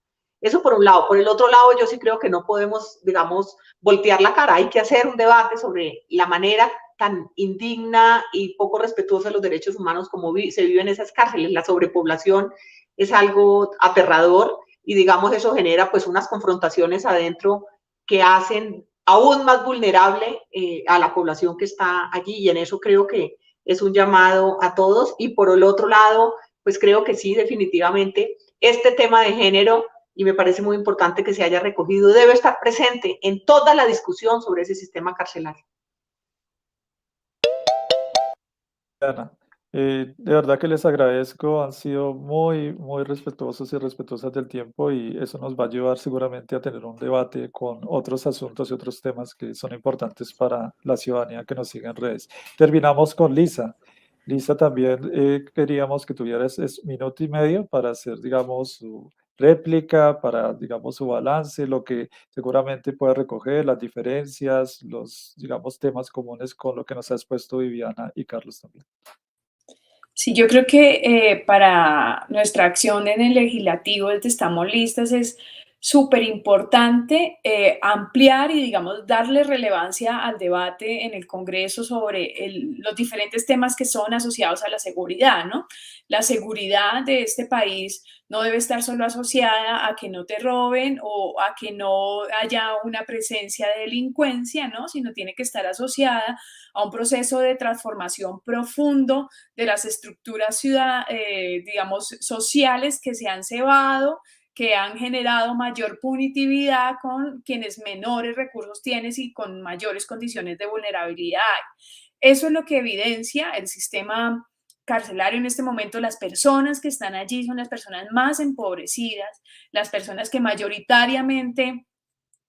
Eso por un lado. Por el otro lado, yo sí creo que no podemos, digamos, voltear la cara. Hay que hacer un debate sobre la manera tan indigna y poco respetuosa de los derechos humanos como se vive en esas cárceles. La sobrepoblación es algo aterrador y, digamos, eso genera pues unas confrontaciones adentro que hacen aún más vulnerable a la población que está allí, y en eso creo que es un llamado a todos. Y por el otro lado, pues creo que sí, definitivamente, este tema de género, y me parece muy importante que se haya recogido, debe estar presente en toda la discusión sobre ese sistema carcelario. Ana, de verdad que les agradezco, han sido muy, muy respetuosos y respetuosas del tiempo, y eso nos va a ayudar seguramente a tener un debate con otros asuntos y otros temas que son importantes para la ciudadanía que nos sigue en redes. Terminamos con Lisa. Lisa, también queríamos que tuvieras minuto y medio para hacer, digamos, su réplica, para, digamos, su balance, lo que seguramente puede recoger, las diferencias, los, digamos, temas comunes con lo que nos ha expuesto Viviana y Carlos también. Sí, yo creo que para nuestra acción en el legislativo desde Estamos Listas es súper importante ampliar y, digamos, darle relevancia al debate en el Congreso sobre los diferentes temas que son asociados a la seguridad, ¿no? La seguridad de este país no debe estar solo asociada a que no te roben o a que no haya una presencia de delincuencia, ¿no? Sino tiene que estar asociada a un proceso de transformación profundo de las estructuras digamos, sociales que se han cebado, que han generado mayor punitividad con quienes menores recursos tienen y con mayores condiciones de vulnerabilidad. Eso es lo que evidencia el sistema carcelario en este momento. Las personas que están allí son las personas más empobrecidas, las personas que mayoritariamente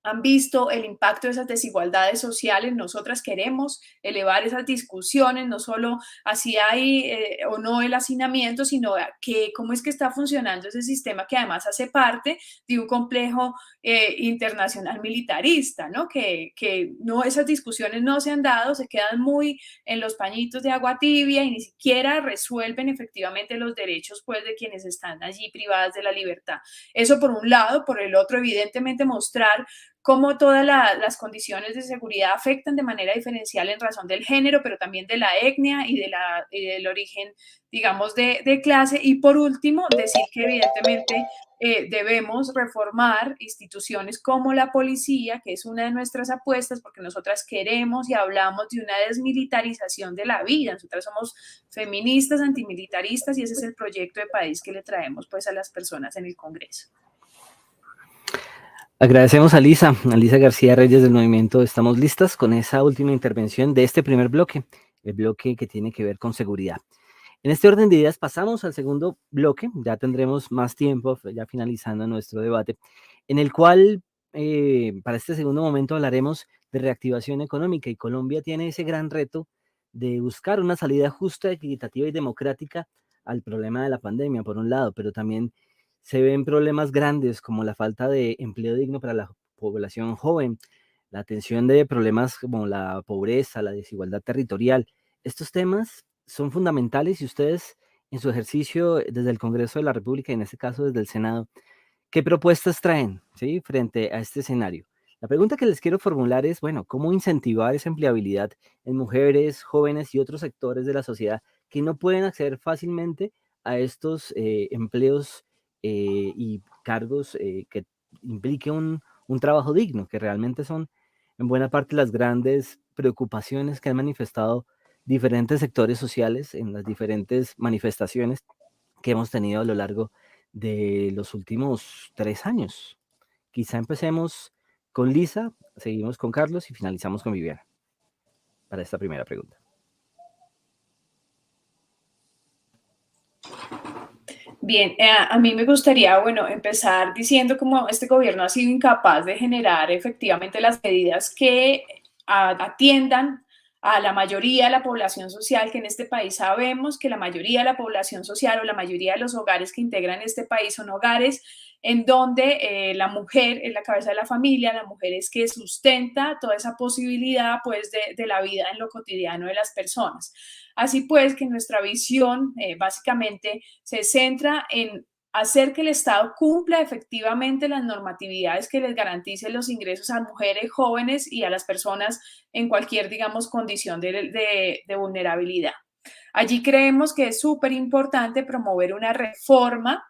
han visto el impacto de esas desigualdades sociales. Nosotras queremos elevar esas discusiones, no solo si hay o no el hacinamiento, sino cómo es que está funcionando ese sistema, que además hace parte de un complejo internacional militarista, ¿no? Que no, esas discusiones no se han dado, se quedan muy en los pañitos de agua tibia y ni siquiera resuelven efectivamente los derechos, pues, de quienes están allí privadas de la libertad. Eso por un lado. Por el otro, evidentemente, mostrar cómo todas las condiciones de seguridad afectan de manera diferencial en razón del género, pero también de la etnia y del origen, digamos, de clase. Y por último, decir que evidentemente debemos reformar instituciones como la policía, que es una de nuestras apuestas, porque nosotras queremos y hablamos de una desmilitarización de la vida. Nosotras somos feministas, antimilitaristas, y ese es el proyecto de país que le traemos, pues, a las personas en el Congreso. Agradecemos a Lisa García Reyes del movimiento Estamos Listas con esa última intervención de este primer bloque, el bloque que tiene que ver con seguridad. En este orden de ideas pasamos al segundo bloque, ya tendremos más tiempo, ya finalizando nuestro debate, en el cual para este segundo momento hablaremos de reactivación económica, y Colombia tiene ese gran reto de buscar una salida justa, equitativa y democrática al problema de la pandemia, por un lado, pero también se ven problemas grandes como la falta de empleo digno para la población joven, la atención de problemas como la pobreza, la desigualdad territorial. Estos temas son fundamentales, y ustedes en su ejercicio desde el Congreso de la República, y en este caso desde el Senado, ¿qué propuestas traen, ¿sí?, frente a este escenario? La pregunta que les quiero formular es, bueno, ¿cómo incentivar esa empleabilidad en mujeres, jóvenes y otros sectores de la sociedad que no pueden acceder fácilmente a estos empleos y cargos que implique un trabajo digno, que realmente son en buena parte las grandes preocupaciones que han manifestado diferentes sectores sociales en las diferentes manifestaciones que hemos tenido a lo largo de los últimos 3 años? Quizá empecemos con Lisa, seguimos con Carlos y finalizamos con Viviana para esta primera pregunta. Bien, a mí me gustaría, bueno, empezar diciendo cómo este gobierno ha sido incapaz de generar efectivamente las medidas que atiendan a la mayoría de la población social, que en este país sabemos que la mayoría de la población social o la mayoría de los hogares que integran este país son hogares en donde la mujer es la cabeza de la familia, la mujer es que sustenta toda esa posibilidad pues de la vida en lo cotidiano de las personas. Así pues que nuestra visión básicamente se centra en hacer que el Estado cumpla efectivamente las normatividades que les garanticen los ingresos a mujeres jóvenes y a las personas en cualquier, digamos, condición de vulnerabilidad. Allí creemos que es súper importante promover una reforma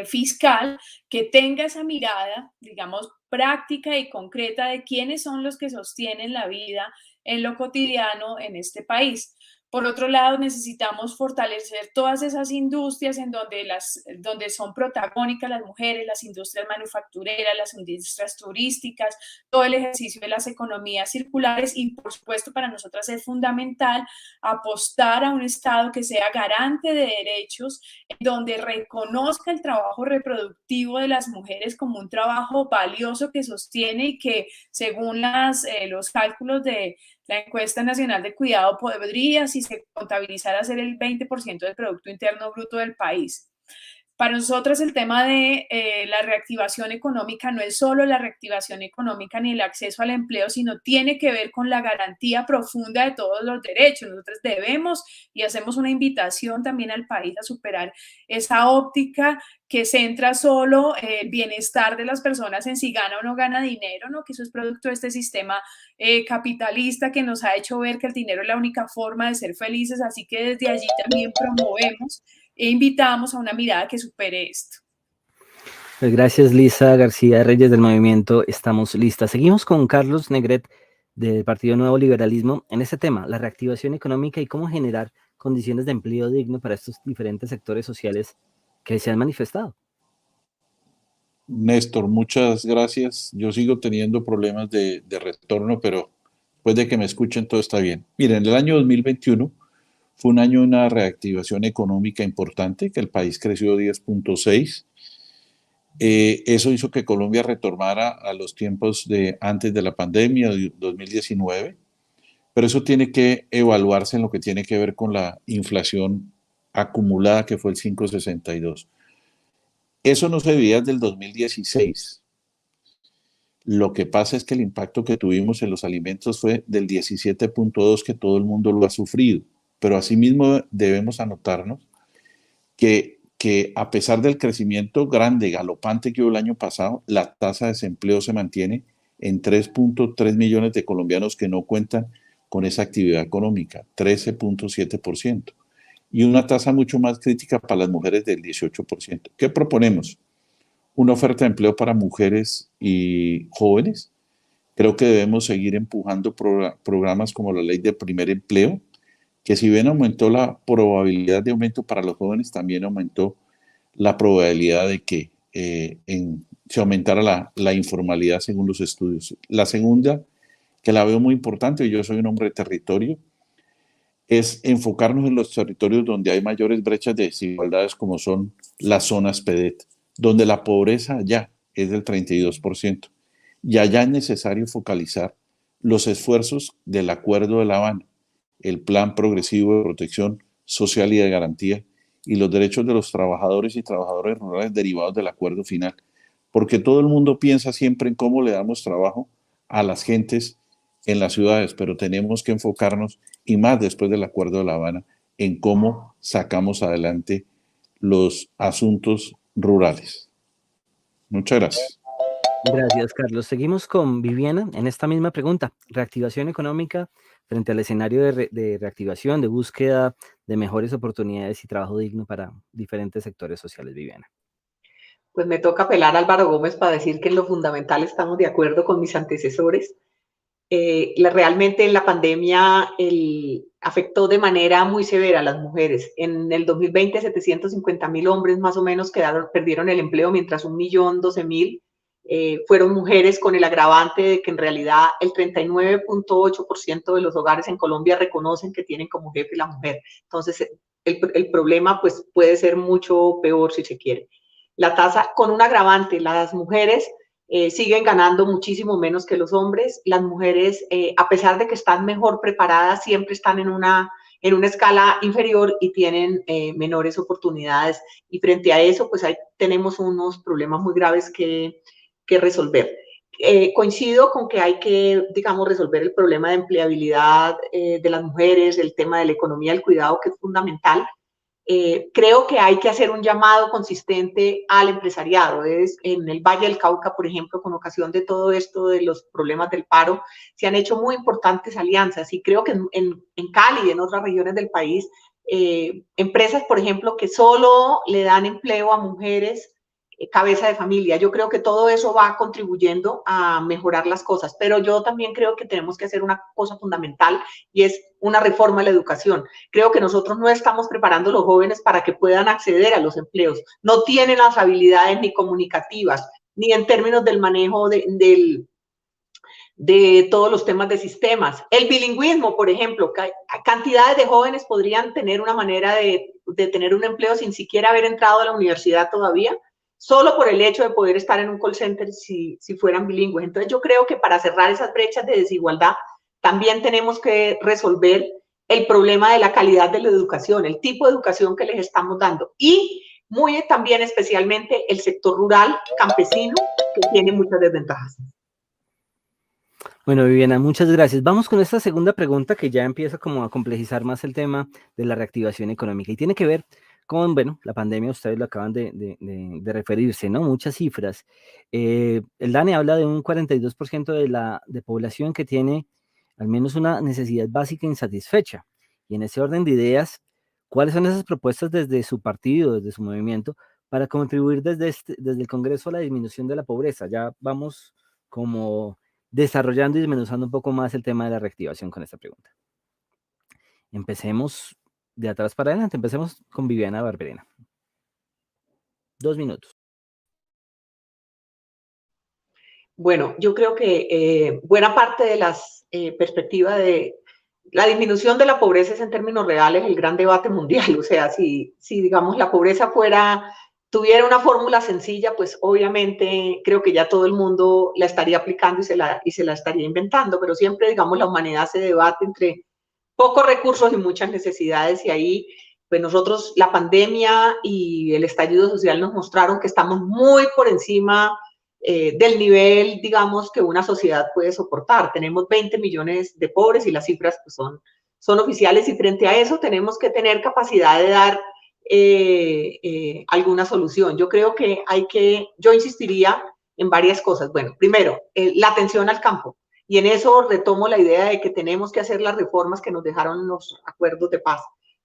fiscal que tenga esa mirada, digamos, práctica y concreta de quiénes son los que sostienen la vida en lo cotidiano en este país. Por otro lado, necesitamos fortalecer todas esas industrias en donde son protagónicas las mujeres, las industrias manufactureras, las industrias turísticas, todo el ejercicio de las economías circulares y, por supuesto, para nosotras es fundamental apostar a un Estado que sea garante de derechos, en donde reconozca el trabajo reproductivo de las mujeres como un trabajo valioso que sostiene y que, según los cálculos de la encuesta nacional de cuidado, podría, si se contabilizara, ser el 20% del Producto Interno Bruto del país. Para nosotros el tema de la reactivación económica no es solo la reactivación económica ni el acceso al empleo, sino tiene que ver con la garantía profunda de todos los derechos. Nosotros debemos y hacemos una invitación también al país a superar esa óptica que centra solo el bienestar de las personas en si gana o no gana dinero, ¿no? Que eso es producto de este sistema capitalista que nos ha hecho ver que el dinero es la única forma de ser felices, así que desde allí también promovemos e invitamos a una mirada que supere esto. Pues gracias, Lisa García Reyes del Movimiento Estamos Listas. Seguimos con Carlos Negret del Partido Nuevo Liberalismo en este tema, la reactivación económica y cómo generar condiciones de empleo digno para estos diferentes sectores sociales que se han manifestado. Néstor, muchas gracias. Yo sigo teniendo problemas de retorno, pero después de que me escuchen todo está bien. Miren, el año 2021 fue un año de una reactivación económica importante, que el país creció 10.6. Eso hizo que Colombia retornara a los tiempos de antes de la pandemia, de 2019, pero eso tiene que evaluarse en lo que tiene que ver con la inflación acumulada, que fue el 5.62. Eso no se veía desde el 2016. Lo que pasa es que el impacto que tuvimos en los alimentos fue del 17.2, que todo el mundo lo ha sufrido. Pero asimismo debemos anotarnos que a pesar del crecimiento grande, galopante que hubo el año pasado, la tasa de desempleo se mantiene en 3.3 millones de colombianos que no cuentan con esa actividad económica, 13.7%. Y una tasa mucho más crítica para las mujeres del 18%. ¿Qué proponemos? Una oferta de empleo para mujeres y jóvenes. Creo que debemos seguir empujando programas como la Ley de Primer Empleo, que si bien aumentó la probabilidad de aumento para los jóvenes, también aumentó la probabilidad de que se aumentara la informalidad según los estudios. La segunda, que la veo muy importante, y yo soy un hombre de territorio, es enfocarnos en los territorios donde hay mayores brechas de desigualdades, como son las zonas PEDET, donde la pobreza ya es del 32%. Y allá es necesario focalizar los esfuerzos del Acuerdo de La Habana, el Plan Progresivo de Protección Social y de Garantía, y los derechos de los trabajadores y trabajadoras rurales derivados del acuerdo final. Porque todo el mundo piensa siempre en cómo le damos trabajo a las gentes en las ciudades, pero tenemos que enfocarnos, y más después del Acuerdo de La Habana, en cómo sacamos adelante los asuntos rurales. Muchas gracias. Gracias, Carlos. Seguimos con Viviana en esta misma pregunta. Reactivación económica frente al escenario de reactivación, de búsqueda de mejores oportunidades y trabajo digno para diferentes sectores sociales, Viviana. Pues me toca apelar a Álvaro Gómez para decir que en lo fundamental estamos de acuerdo con mis antecesores. Realmente la pandemia afectó de manera muy severa a las mujeres. En el 2020, 750.000 hombres más o menos perdieron el empleo, mientras 1.012.000 fueron mujeres, con el agravante de que en realidad el 39.8% de los hogares en Colombia reconocen que tienen como jefe la mujer. Entonces, el problema pues, puede ser mucho peor si se quiere. La tasa, con un agravante, las mujeres siguen ganando muchísimo menos que los hombres. Las mujeres, a pesar de que están mejor preparadas, siempre están en una escala inferior y tienen menores oportunidades. Y frente a eso, pues ahí tenemos unos problemas muy graves que resolver. Coincido con que hay que, digamos, resolver el problema de empleabilidad de las mujeres, el tema de la economía del cuidado, que es fundamental. Creo que hay que hacer un llamado consistente al empresariado. En el Valle del Cauca, por ejemplo, con ocasión de todo esto de los problemas del paro, se han hecho muy importantes alianzas, y creo que en Cali y en otras regiones del país, empresas, por ejemplo, que solo le dan empleo a mujeres cabeza de familia. Yo creo que todo eso va contribuyendo a mejorar las cosas, pero yo también creo que tenemos que hacer una cosa fundamental, y es una reforma a la educación. Creo que nosotros no estamos preparando a los jóvenes para que puedan acceder a los empleos. No tienen las habilidades ni comunicativas, ni en términos del manejo de todos los temas de sistemas. El bilingüismo, por ejemplo, cantidades de jóvenes podrían tener una manera de tener un empleo sin siquiera haber entrado a la universidad todavía, solo por el hecho de poder estar en un call center si fueran bilingües. Entonces yo creo que para cerrar esas brechas de desigualdad también tenemos que resolver el problema de la calidad de la educación, el tipo de educación que les estamos dando, y muy también especialmente el sector rural, campesino, que tiene muchas desventajas. Bueno, Viviana, muchas gracias. Vamos con esta segunda pregunta, que ya empieza como a complejizar más el tema de la reactivación económica, y tiene que ver con, bueno, la pandemia. Ustedes lo acaban de referirse, ¿no? Muchas cifras. El DANE habla de un 42% de población que tiene al menos una necesidad básica insatisfecha. Y en ese orden de ideas, ¿cuáles son esas propuestas desde su partido, desde su movimiento, para contribuir desde el Congreso a la disminución de la pobreza? Ya vamos como desarrollando y desmenuzando un poco más el tema de la reactivación con esta pregunta. Empecemos de atrás para adelante. Empecemos con Viviana Barberena. 2 minutos. Bueno, yo creo que buena parte de las perspectivas de la disminución de la pobreza es, en términos reales, el gran debate mundial. O sea, si digamos, la pobreza tuviera una fórmula sencilla, pues obviamente creo que ya todo el mundo la estaría aplicando y se la estaría inventando, pero siempre, digamos, la humanidad se debate entre pocos recursos y muchas necesidades, y ahí, pues nosotros, la pandemia y el estallido social nos mostraron que estamos muy por encima del nivel, digamos, que una sociedad puede soportar. Tenemos 20 millones de pobres, y las cifras pues, son oficiales, y frente a eso tenemos que tener capacidad de dar alguna solución. Yo creo que yo insistiría en varias cosas. Bueno, primero, la atención al campo, y en eso retomo la idea de que tenemos que hacer las reformas que nos dejaron los acuerdos de paz,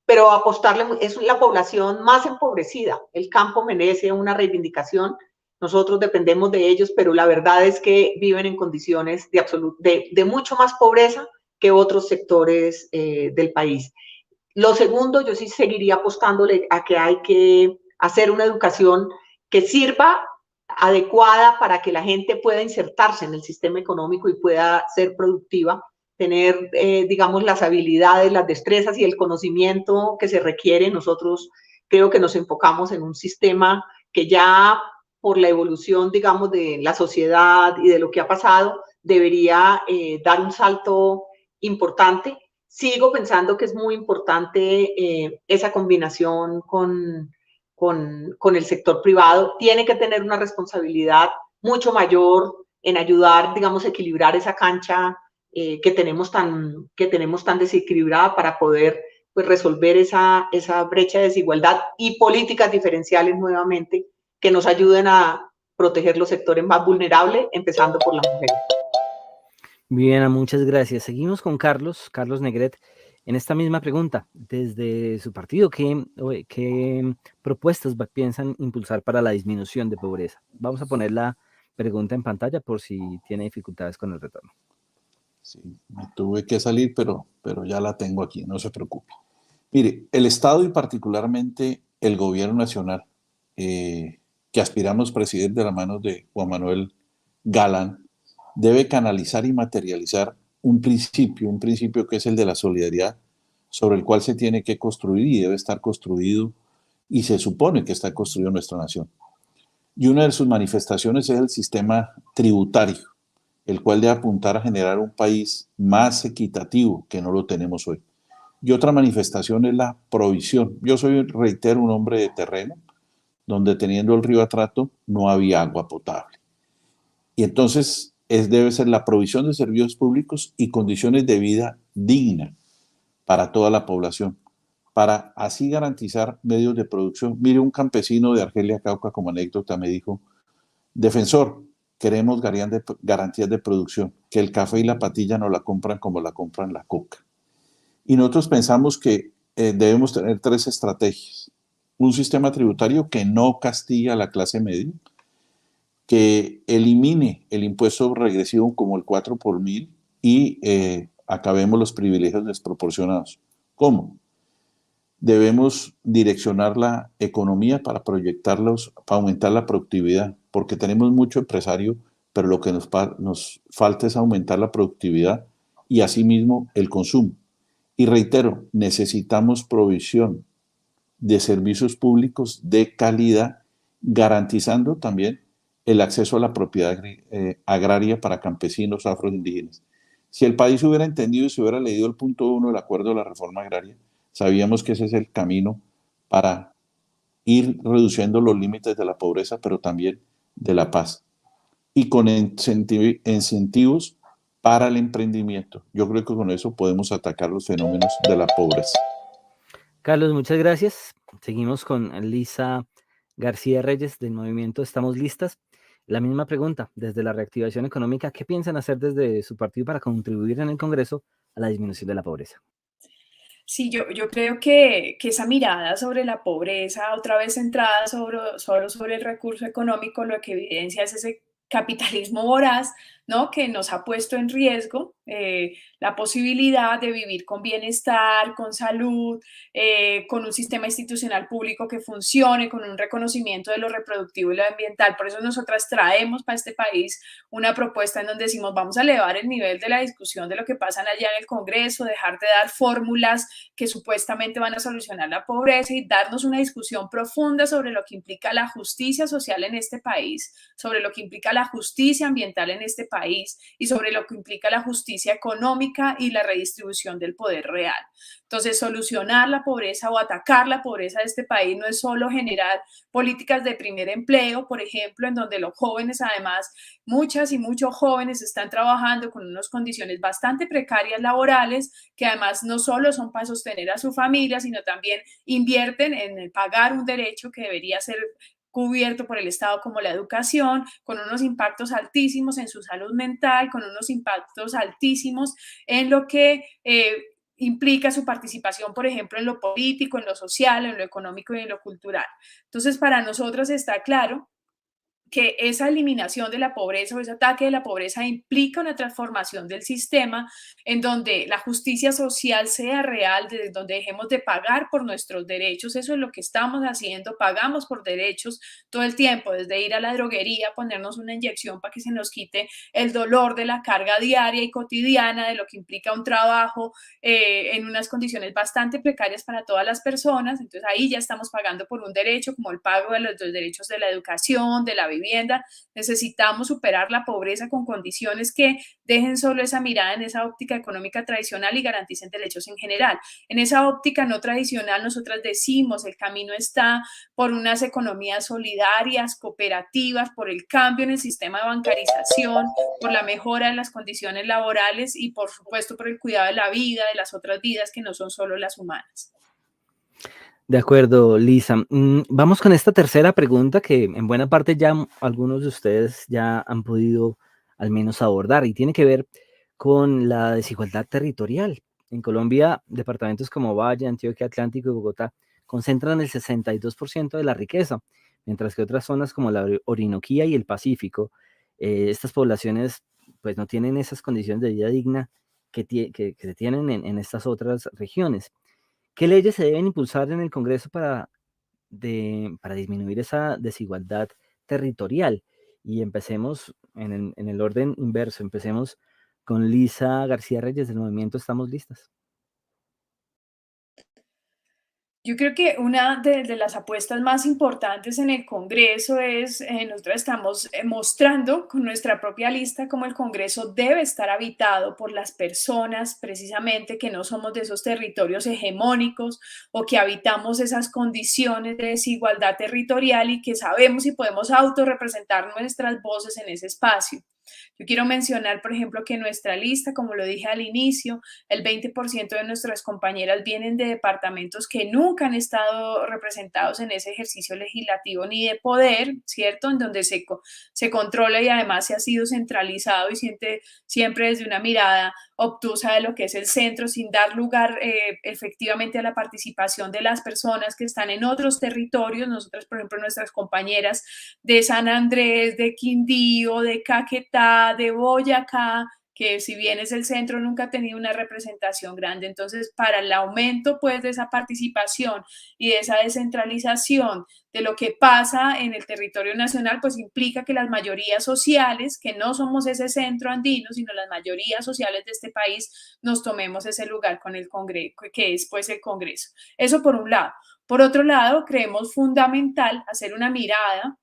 pero apostarle, es la población más empobrecida. El campo merece una reivindicación. Nosotros dependemos de ellos, pero la verdad es que viven en condiciones de mucho más pobreza que otros sectores del país. Lo segundo, yo sí seguiría apostándole a que hay que hacer una educación que sirva adecuada para que la gente pueda insertarse en el sistema económico y pueda ser productiva, tener, digamos, las habilidades, las destrezas y el conocimiento que se requiere. Nosotros creo que nos enfocamos en un sistema que ya, por la evolución, digamos, de la sociedad y de lo que ha pasado, debería dar un salto importante. Sigo pensando que es muy importante esa combinación con el sector privado. Tiene que tener una responsabilidad mucho mayor en ayudar, digamos, a equilibrar esa cancha que tenemos tan desequilibrada, para poder pues, resolver esa brecha de desigualdad, y políticas diferenciales nuevamente que nos ayuden a proteger los sectores más vulnerables, empezando por las mujeres. Bien, muchas gracias. Seguimos con Carlos Negret, en esta misma pregunta. Desde su partido, ¿qué propuestas piensan impulsar para la disminución de pobreza? Vamos a poner la pregunta en pantalla por si tiene dificultades con el retorno. Sí, me tuve que salir, pero ya la tengo aquí, no se preocupe. Mire, el Estado y particularmente el gobierno nacional, que aspiramos presidir de la mano de Juan Manuel Galán, debe canalizar y materializar un principio que es el de la solidaridad, sobre el cual se tiene que construir y debe estar construido, y se supone que está construido nuestra nación. Y una de sus manifestaciones es el sistema tributario, el cual debe apuntar a generar un país más equitativo, que no lo tenemos hoy. Y otra manifestación es la provisión. Yo soy, reitero, un hombre de terreno, donde teniendo el río Atrato no había agua potable. Y entonces debe ser la provisión de servicios públicos y condiciones de vida digna para toda la población, para así garantizar medios de producción. Mire, un campesino de Argelia, Cauca, como anécdota, me dijo: defensor, queremos garantías de producción, que el café y la patilla no la compran como la compran la coca. Y nosotros pensamos que debemos tener 3 estrategias. Un sistema tributario que no castiga a la clase media, que elimine el impuesto regresivo como el 4 por 1000 y acabemos los privilegios desproporcionados. ¿Cómo? Debemos direccionar la economía para proyectarlos, para aumentar la productividad, porque tenemos mucho empresario, pero lo que nos falta es aumentar la productividad y asimismo el consumo. Y reitero, necesitamos provisión de servicios públicos de calidad, garantizando también el acceso a la propiedad agraria para campesinos afroindígenas. Si el país hubiera entendido y se hubiera leído el punto 1 del acuerdo de la reforma agraria, sabíamos que ese es el camino para ir reduciendo los límites de la pobreza, pero también de la paz. Y con incentivos para el emprendimiento. Yo creo que con eso podemos atacar los fenómenos de la pobreza. Carlos, muchas gracias. Seguimos con Lisa García Reyes del movimiento Estamos Listas. La misma pregunta, desde la reactivación económica, ¿qué piensan hacer desde su partido para contribuir en el Congreso a la disminución de la pobreza? Sí, yo creo que esa mirada sobre la pobreza, otra vez centrada solo sobre el recurso económico, lo que evidencia es ese capitalismo voraz, ¿no? Que nos ha puesto en riesgo la posibilidad de vivir con bienestar, con salud, con un sistema institucional público que funcione, con un reconocimiento de lo reproductivo y lo ambiental. Por eso nosotras traemos para este país una propuesta en donde decimos: vamos a elevar el nivel de la discusión de lo que pasa allá en el Congreso, dejar de dar fórmulas que supuestamente van a solucionar la pobreza y darnos una discusión profunda sobre lo que implica la justicia social en este país, sobre lo que implica la justicia ambiental en este país y sobre lo que implica la justicia económica y la redistribución del poder real. Entonces, solucionar la pobreza o atacar la pobreza de este país no es solo generar políticas de primer empleo, por ejemplo, en donde los jóvenes, además, muchas y muchos jóvenes están trabajando con unas condiciones bastante precarias laborales, que además no solo son para sostener a su familia, sino también invierten en pagar un derecho que debería ser cubierto por el Estado, como la educación, con unos impactos altísimos en su salud mental, con unos impactos altísimos en lo que implica su participación, por ejemplo, en lo político, en lo social, en lo económico y en lo cultural. Entonces, para nosotros está claro que esa eliminación de la pobreza o ese ataque de la pobreza implica una transformación del sistema en donde la justicia social sea real, desde donde dejemos de pagar por nuestros derechos. Eso es lo que estamos haciendo, pagamos por derechos todo el tiempo, desde ir a la droguería, ponernos una inyección para que se nos quite el dolor de la carga diaria y cotidiana, de lo que implica un trabajo en unas condiciones bastante precarias para todas las personas. Entonces ahí ya estamos pagando por un derecho, como el pago de los derechos de la educación, de la vivienda. Necesitamos superar la pobreza con condiciones que dejen solo esa mirada en esa óptica económica tradicional y garanticen derechos en general. En esa óptica no tradicional, nosotras decimos: el camino está por unas economías solidarias, cooperativas, por el cambio en el sistema de bancarización, por la mejora de las condiciones laborales y, por supuesto, por el cuidado de la vida, de las otras vidas que no son solo las humanas. De acuerdo, Lisa. Vamos con esta tercera pregunta que en buena parte ya algunos de ustedes ya han podido al menos abordar y tiene que ver con la desigualdad territorial. En Colombia, departamentos como Valle, Antioquia, Atlántico y Bogotá concentran el 62% de la riqueza, mientras que otras zonas como la Orinoquía y el Pacífico, estas poblaciones pues no tienen esas condiciones de vida digna que se tienen en estas otras regiones. ¿Qué leyes se deben impulsar en el Congreso para disminuir esa desigualdad territorial? Y empecemos en el orden inverso, empecemos con Lisa García Reyes del Movimiento Estamos Listas. Yo creo que una de las apuestas más importantes en el Congreso es, nosotros estamos mostrando con nuestra propia lista cómo el Congreso debe estar habitado por las personas precisamente que no somos de esos territorios hegemónicos o que habitamos esas condiciones de desigualdad territorial y que sabemos y podemos autorrepresentar nuestras voces en ese espacio. Yo quiero mencionar, por ejemplo, que nuestra lista, como lo dije al inicio, el 20% de nuestras compañeras vienen de departamentos que nunca han estado representados en ese ejercicio legislativo ni de poder, ¿cierto? En donde se controla y además se ha sido centralizado y siempre desde una mirada obtusa de lo que es el centro, sin dar lugar efectivamente a la participación de las personas que están en otros territorios. Nosotras, por ejemplo, nuestras compañeras de San Andrés, de Quindío, de Caquetá, de Boyacá, que si bien es el centro, nunca ha tenido una representación grande. Entonces, para el aumento pues, de esa participación y de esa descentralización de lo que pasa en el territorio nacional, pues implica que las mayorías sociales, que no somos ese centro andino, sino las mayorías sociales de este país, nos tomemos ese lugar con el Congreso, que es pues el Congreso. Eso por un lado. Por otro lado, creemos fundamental hacer una mirada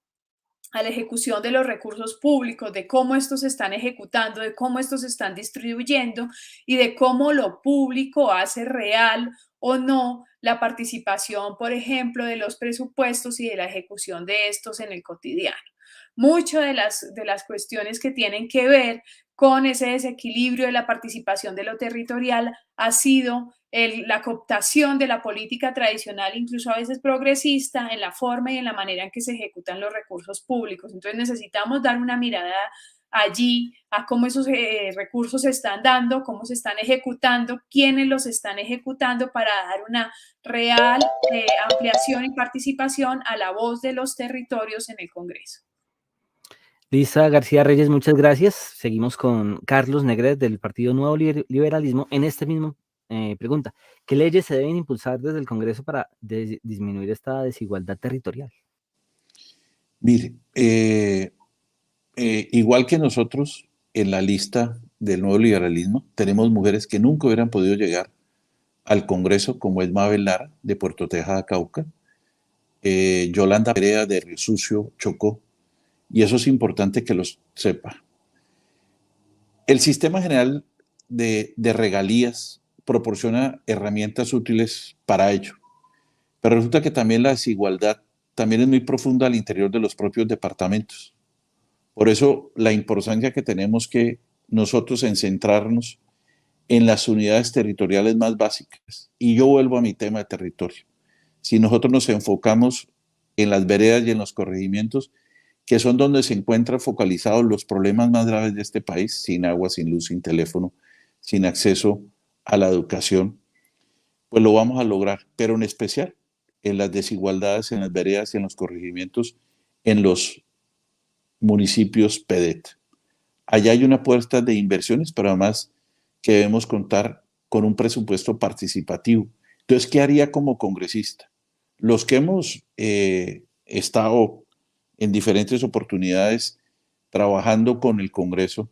a la ejecución de los recursos públicos, de cómo estos se están ejecutando, de cómo estos se están distribuyendo y de cómo lo público hace real o no la participación, por ejemplo, de los presupuestos y de la ejecución de estos en el cotidiano. Muchas de las cuestiones que tienen que ver con ese desequilibrio de la participación de lo territorial ha sido la cooptación de la política tradicional, incluso a veces progresista, en la forma y en la manera en que se ejecutan los recursos públicos. Entonces necesitamos dar una mirada allí a cómo esos recursos se están dando, cómo se están ejecutando, quiénes los están ejecutando para dar una real ampliación y participación a la voz de los territorios en el Congreso. Lisa García Reyes, muchas gracias. Seguimos con Carlos Negret del Partido Nuevo Liberalismo en esta misma pregunta. ¿Qué leyes se deben impulsar desde el Congreso para disminuir esta desigualdad territorial? Mire, igual que nosotros en la lista del Nuevo Liberalismo, tenemos mujeres que nunca hubieran podido llegar al Congreso, como es Mabel Lara, de Puerto Tejada, Cauca, Yolanda Perea, de Río Sucio, Chocó, y eso es importante que lo sepa. El Sistema General de Regalías proporciona herramientas útiles para ello, pero resulta que también la desigualdad también es muy profunda al interior de los propios departamentos. Por eso la importancia que tenemos que nosotros en centrarnos en las unidades territoriales más básicas. Y yo vuelvo a mi tema de territorio. Si nosotros nos enfocamos en las veredas y en los corregimientos, que son donde se encuentran focalizados los problemas más graves de este país, sin agua, sin luz, sin teléfono, sin acceso a la educación, pues lo vamos a lograr, pero en especial en las desigualdades en las veredas y en los corregimientos, en los municipios PEDET. Allá hay una apuesta de inversiones, pero además que debemos contar con un presupuesto participativo. Entonces, ¿qué haría como congresista? Los que hemos estado en diferentes oportunidades trabajando con el Congreso,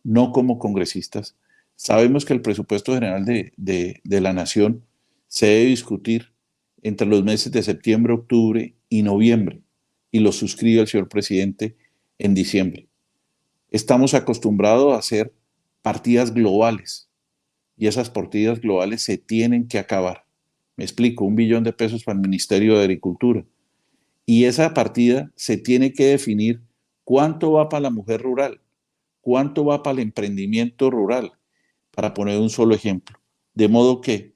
no como congresistas, sabemos que el presupuesto general de la Nación se debe discutir entre los meses de septiembre, octubre y noviembre, y lo suscribe el señor presidente en diciembre. Estamos acostumbrados a hacer partidas globales, y esas partidas globales se tienen que acabar. Me explico, 1 billón de pesos para el Ministerio de Agricultura. Y esa partida se tiene que definir cuánto va para la mujer rural, cuánto va para el emprendimiento rural, para poner un solo ejemplo. De modo que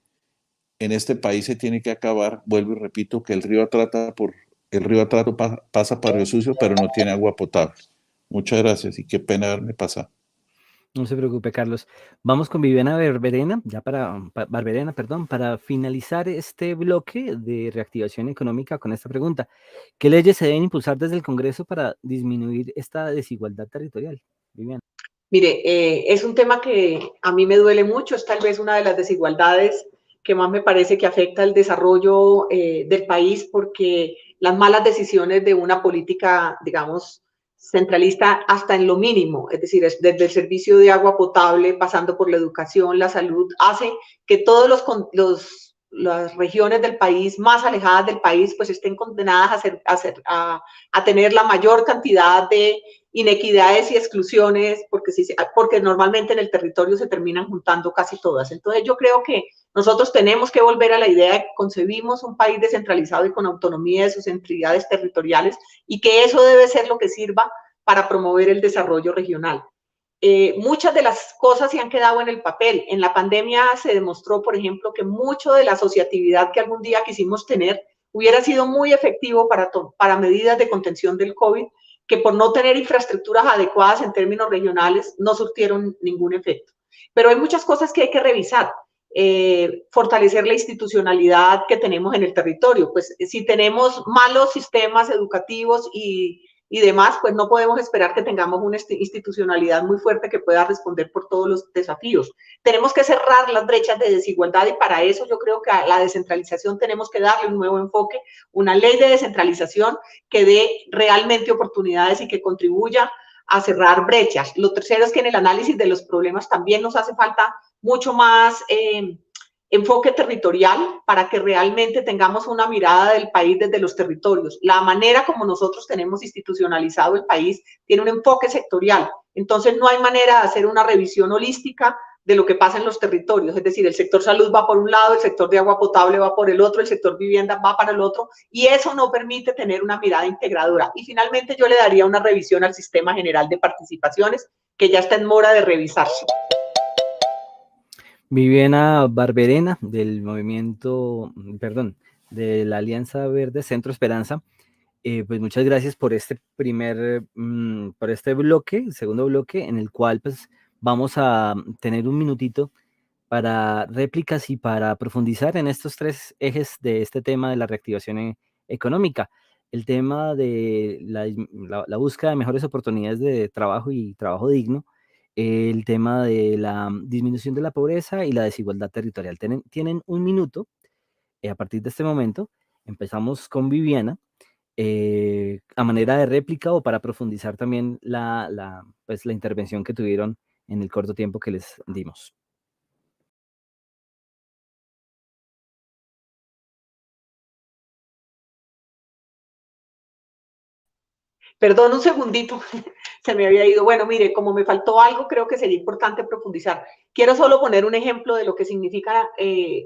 en este país se tiene que acabar, vuelvo y repito, que el río Atrato pasa para Río Sucio, pero no tiene agua potable. Muchas gracias y qué pena haberme pasado. No se preocupe, Carlos. Vamos con Viviana Barberena, Barberena, perdón, para finalizar este bloque de reactivación económica con esta pregunta. ¿Qué leyes se deben impulsar desde el Congreso para disminuir esta desigualdad territorial? Viviana. Mire, es un tema que a mí me duele mucho, es tal vez una de las desigualdades que más me parece que afecta el desarrollo del país, porque las malas decisiones de una política, digamos, centralista hasta en lo mínimo, es decir, desde el servicio de agua potable, pasando por la educación, la salud, hace que todas las regiones del país más alejadas del país pues estén condenadas a tener la mayor cantidad de inequidades y exclusiones, porque normalmente en el territorio se terminan juntando casi todas. Entonces yo creo que nosotros tenemos que volver a la idea de que concebimos un país descentralizado y con autonomía de sus entidades territoriales, y que eso debe ser lo que sirva para promover el desarrollo regional. Muchas de las cosas se han quedado en el papel. En la pandemia se demostró, por ejemplo, que mucho de la asociatividad que algún día quisimos tener hubiera sido muy efectivo para medidas de contención del COVID, que por no tener infraestructuras adecuadas en términos regionales no surtieron ningún efecto. Pero hay muchas cosas que hay que revisar. Fortalecer la institucionalidad que tenemos en el territorio. Pues si tenemos malos sistemas educativos y demás, pues no podemos esperar que tengamos una institucionalidad muy fuerte que pueda responder por todos los desafíos. Tenemos que cerrar las brechas de desigualdad, y para eso yo creo que a la descentralización tenemos que darle un nuevo enfoque, una ley de descentralización que dé realmente oportunidades y que contribuya a cerrar brechas. Lo tercero es que en el análisis de los problemas también nos hace falta mucho más enfoque territorial para que realmente tengamos una mirada del país desde los territorios. La manera como nosotros tenemos institucionalizado el país tiene un enfoque sectorial, entonces no hay manera de hacer una revisión holística de lo que pasa en los territorios, es decir, el sector salud va por un lado, el sector de agua potable va por el otro, el sector vivienda va para el otro, y eso no permite tener una mirada integradora. Y finalmente yo le daría una revisión al sistema general de participaciones, que ya está en mora de revisarse. Viviana Barberena, del de la Alianza Verde Centro Esperanza. Pues muchas gracias por este segundo bloque, en el cual pues vamos a tener un minutito para réplicas y para profundizar en estos tres ejes de este tema de la reactivación económica. El tema de la búsqueda de mejores oportunidades de trabajo y trabajo digno, el tema de la disminución de la pobreza y la desigualdad territorial. Tienen un minuto. A partir de este momento empezamos con Viviana a manera de réplica o para profundizar también la intervención que tuvieron en el corto tiempo que les dimos. Perdón, un segundito, se me había ido. Bueno, mire, como me faltó algo, creo que sería importante profundizar. Quiero solo poner un ejemplo de lo que significa,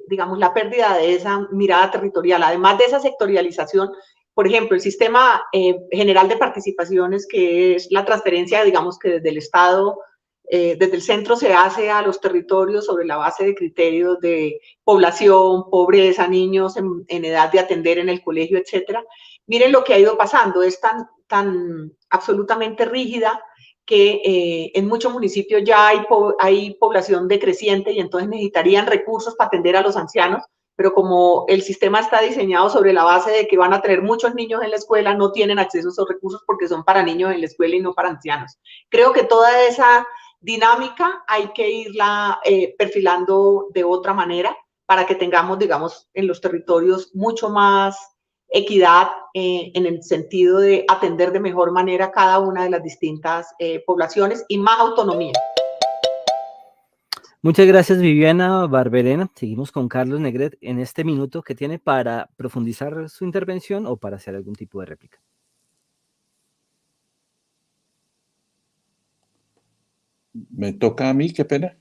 digamos, la pérdida de esa mirada territorial. Además de esa sectorialización, por ejemplo, el sistema general de participaciones, que es la transferencia, digamos, que desde el Estado, desde el centro se hace a los territorios sobre la base de criterios de población, pobreza, niños en edad de atender en el colegio, etcétera. Miren lo que ha ido pasando, es tan absolutamente rígida que en muchos municipios ya hay población decreciente y entonces necesitarían recursos para atender a los ancianos, pero como el sistema está diseñado sobre la base de que van a tener muchos niños en la escuela, no tienen acceso a esos recursos porque son para niños en la escuela y no para ancianos. Creo que toda esa dinámica hay que irla perfilando de otra manera para que tengamos, digamos, en los territorios mucho más equidad en el sentido de atender de mejor manera cada una de las distintas poblaciones y más autonomía. Muchas gracias, Viviana Barberena. Seguimos con Carlos Negret en este minuto que tiene para profundizar su intervención o para hacer algún tipo de réplica. ¿Me toca a mí? Qué pena.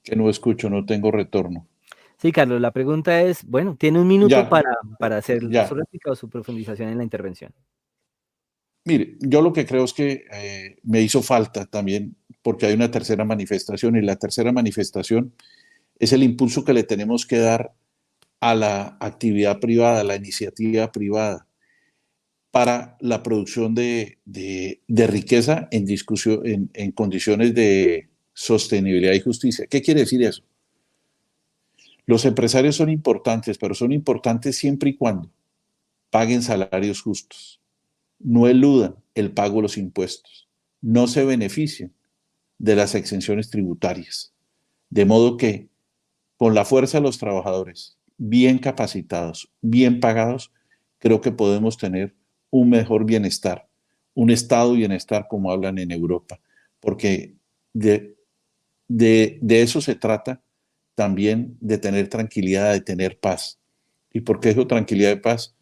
Que no escucho, no tengo retorno. Sí, Carlos, la pregunta es, bueno, tiene un minuto para hacer su réplica o su profundización en la intervención. Mire, yo lo que creo es que me hizo falta también, porque hay una tercera manifestación, y la tercera manifestación es el impulso que le tenemos que dar a la actividad privada, a la iniciativa privada, para la producción de riqueza en, discusión, en condiciones de sostenibilidad y justicia. ¿Qué quiere decir eso? Los empresarios son importantes, pero son importantes siempre y cuando paguen salarios justos, no eludan el pago de los impuestos, no se beneficien de las exenciones tributarias. De modo que con la fuerza de los trabajadores, bien capacitados, bien pagados, creo que podemos tener un mejor bienestar, un estado de bienestar como hablan en Europa, porque de eso se trata también, de tener tranquilidad, de tener paz. ¿Y por qué digo tranquilidad y paz?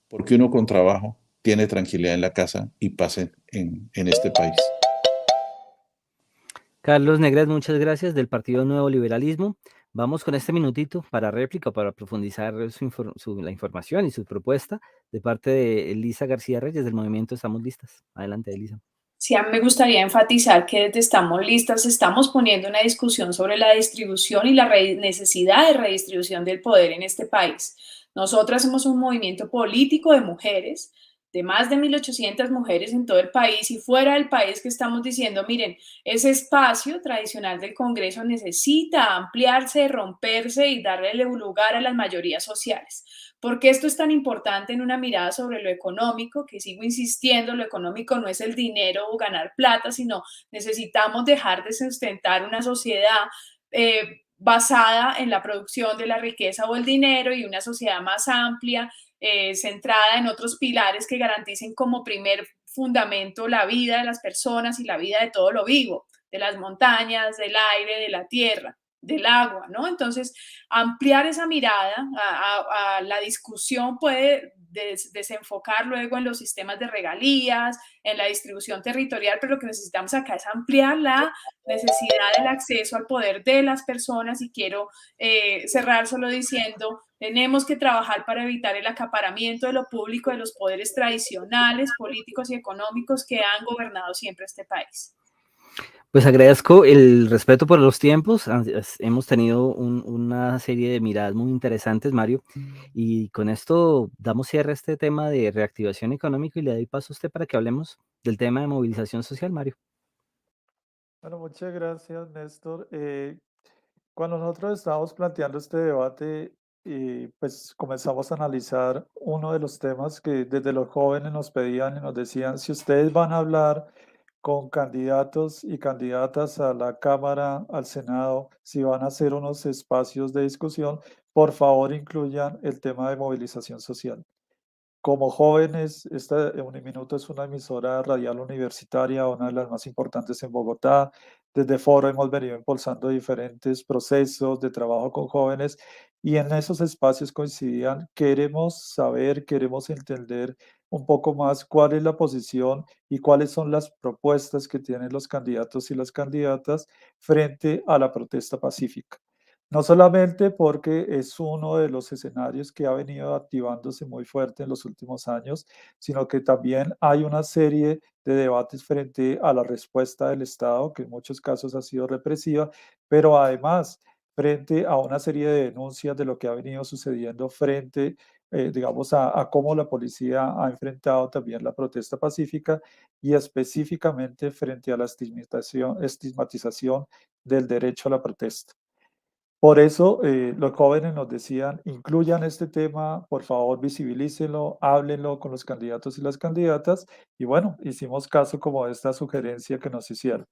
Porque uno con trabajo tiene tranquilidad en la casa y paz en este país. Carlos Negret, muchas gracias, del Partido Nuevo Liberalismo. Vamos con este minutito para réplica, para profundizar la información y su propuesta de parte de Elisa García Reyes del movimiento Estamos Listas. Adelante, Elisa. Sí, a mí me gustaría enfatizar que desde Estamos Listas estamos poniendo una discusión sobre la distribución y la necesidad de redistribución del poder en este país. Nosotras somos un movimiento político de mujeres, de más de 1.800 mujeres en todo el país y fuera del país, que estamos diciendo, miren, ese espacio tradicional del Congreso necesita ampliarse, romperse y darle lugar a las mayorías sociales. ¿Por qué esto es tan importante en una mirada sobre lo económico? Que sigo insistiendo, lo económico no es el dinero o ganar plata, sino necesitamos dejar de sustentar una sociedad basada en la producción de la riqueza o el dinero y una sociedad más amplia, centrada en otros pilares que garanticen como primer fundamento la vida de las personas y la vida de todo lo vivo, de las montañas, del aire, de la tierra, del agua, ¿no? Entonces, ampliar esa mirada a la discusión puede desenfocar luego en los sistemas de regalías, en la distribución territorial, pero lo que necesitamos acá es ampliar la necesidad del acceso al poder de las personas y quiero cerrar solo diciendo, tenemos que trabajar para evitar el acaparamiento de lo público de los poderes tradicionales, políticos y económicos que han gobernado siempre este país. Pues agradezco el respeto por los tiempos. Hemos tenido una serie de miradas muy interesantes, Mario, y con esto damos cierre a este tema de reactivación económica y le doy paso a usted para que hablemos del tema de movilización social, Mario. Bueno, muchas gracias, Néstor. Cuando nosotros estábamos planteando este debate, pues comenzamos a analizar uno de los temas que desde los jóvenes nos pedían y nos decían, si ustedes van a hablar con candidatos y candidatas a la Cámara, al Senado, si van a hacer unos espacios de discusión, por favor incluyan el tema de movilización social. Como jóvenes, esta Uniminuto es una emisora radial universitaria, una de las más importantes en Bogotá. Desde Foro hemos venido impulsando diferentes procesos de trabajo con jóvenes y en esos espacios coincidían, queremos saber, queremos entender un poco más cuál es la posición y cuáles son las propuestas que tienen los candidatos y las candidatas frente a la protesta pacífica. No solamente porque es uno de los escenarios que ha venido activándose muy fuerte en los últimos años, sino que también hay una serie de debates frente a la respuesta del Estado, que en muchos casos ha sido represiva, pero además frente a una serie de denuncias de lo que ha venido sucediendo frente, digamos, a cómo la policía ha enfrentado también la protesta pacífica y específicamente frente a la estigmatización del derecho a la protesta. Por eso los jóvenes nos decían, incluyan este tema, por favor visibilícenlo, háblenlo con los candidatos y las candidatas. Y bueno, hicimos caso como de esta sugerencia que nos hicieron.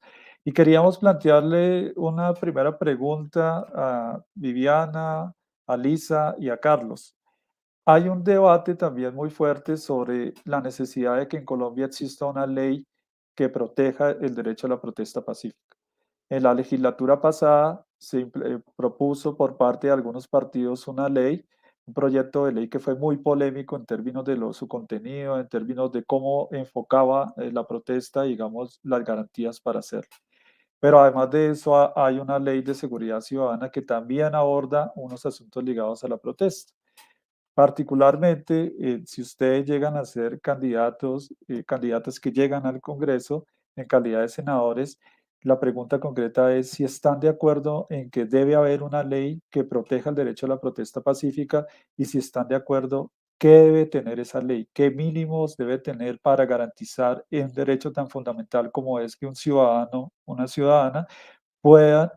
Y queríamos plantearle una primera pregunta a Viviana, a Lisa y a Carlos. Hay un debate también muy fuerte sobre la necesidad de que en Colombia exista una ley que proteja el derecho a la protesta pacífica. En la legislatura pasada se propuso por parte de algunos partidos una ley, un proyecto de ley que fue muy polémico en términos de su contenido, en términos de cómo enfocaba la protesta, digamos, las garantías para hacerlo. Pero además de eso, hay una ley de seguridad ciudadana que también aborda unos asuntos ligados a la protesta. Particularmente, si ustedes llegan a ser candidatos, candidatas que llegan al Congreso en calidad de senadores, La pregunta concreta es si están de acuerdo en que debe haber una ley que proteja el derecho a la protesta pacífica y si están de acuerdo, ¿qué debe tener esa ley? ¿Qué mínimos debe tener para garantizar un derecho tan fundamental como es que un ciudadano, una ciudadana puedan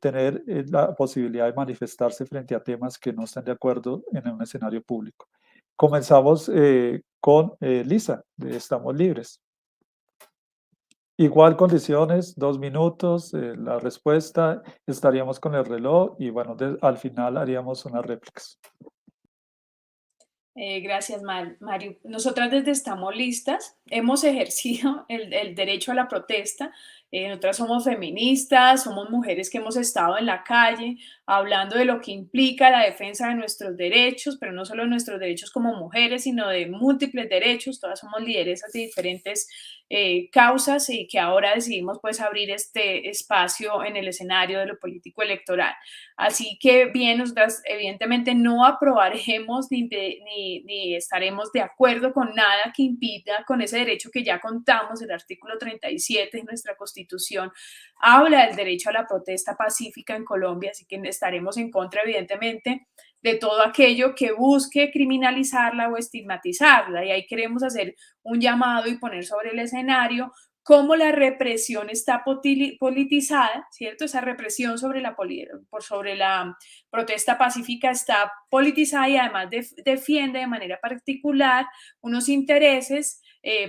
tener la posibilidad de manifestarse frente a temas que no están de acuerdo en un escenario público? Comenzamos con Lisa, de Estamos Libres. Igual condiciones, 2 minutos, la respuesta, estaríamos con el reloj y bueno, al final haríamos unas réplicas. Gracias, Mario. Nosotras desde Estamos Listas hemos ejercido el derecho a la protesta. Nosotras somos feministas, somos mujeres que hemos estado en la calle hablando de lo que implica la defensa de nuestros derechos, pero no solo nuestros derechos como mujeres, sino de múltiples derechos. Todas somos lideresas de diferentes causas y que ahora decidimos pues abrir este espacio en el escenario de lo político electoral. Así que bien, nosotras evidentemente no aprobaremos ni estaremos de acuerdo con nada que impida con ese derecho que ya contamos. El artículo 37 de nuestra Constitución habla del derecho a la protesta pacífica en Colombia, así que estaremos en contra evidentemente de todo aquello que busque criminalizarla o estigmatizarla. Y ahí queremos hacer un llamado y poner sobre el escenario cómo la represión está politizada, ¿cierto? Esa represión sobre la protesta pacífica está politizada y además defiende de manera particular unos intereses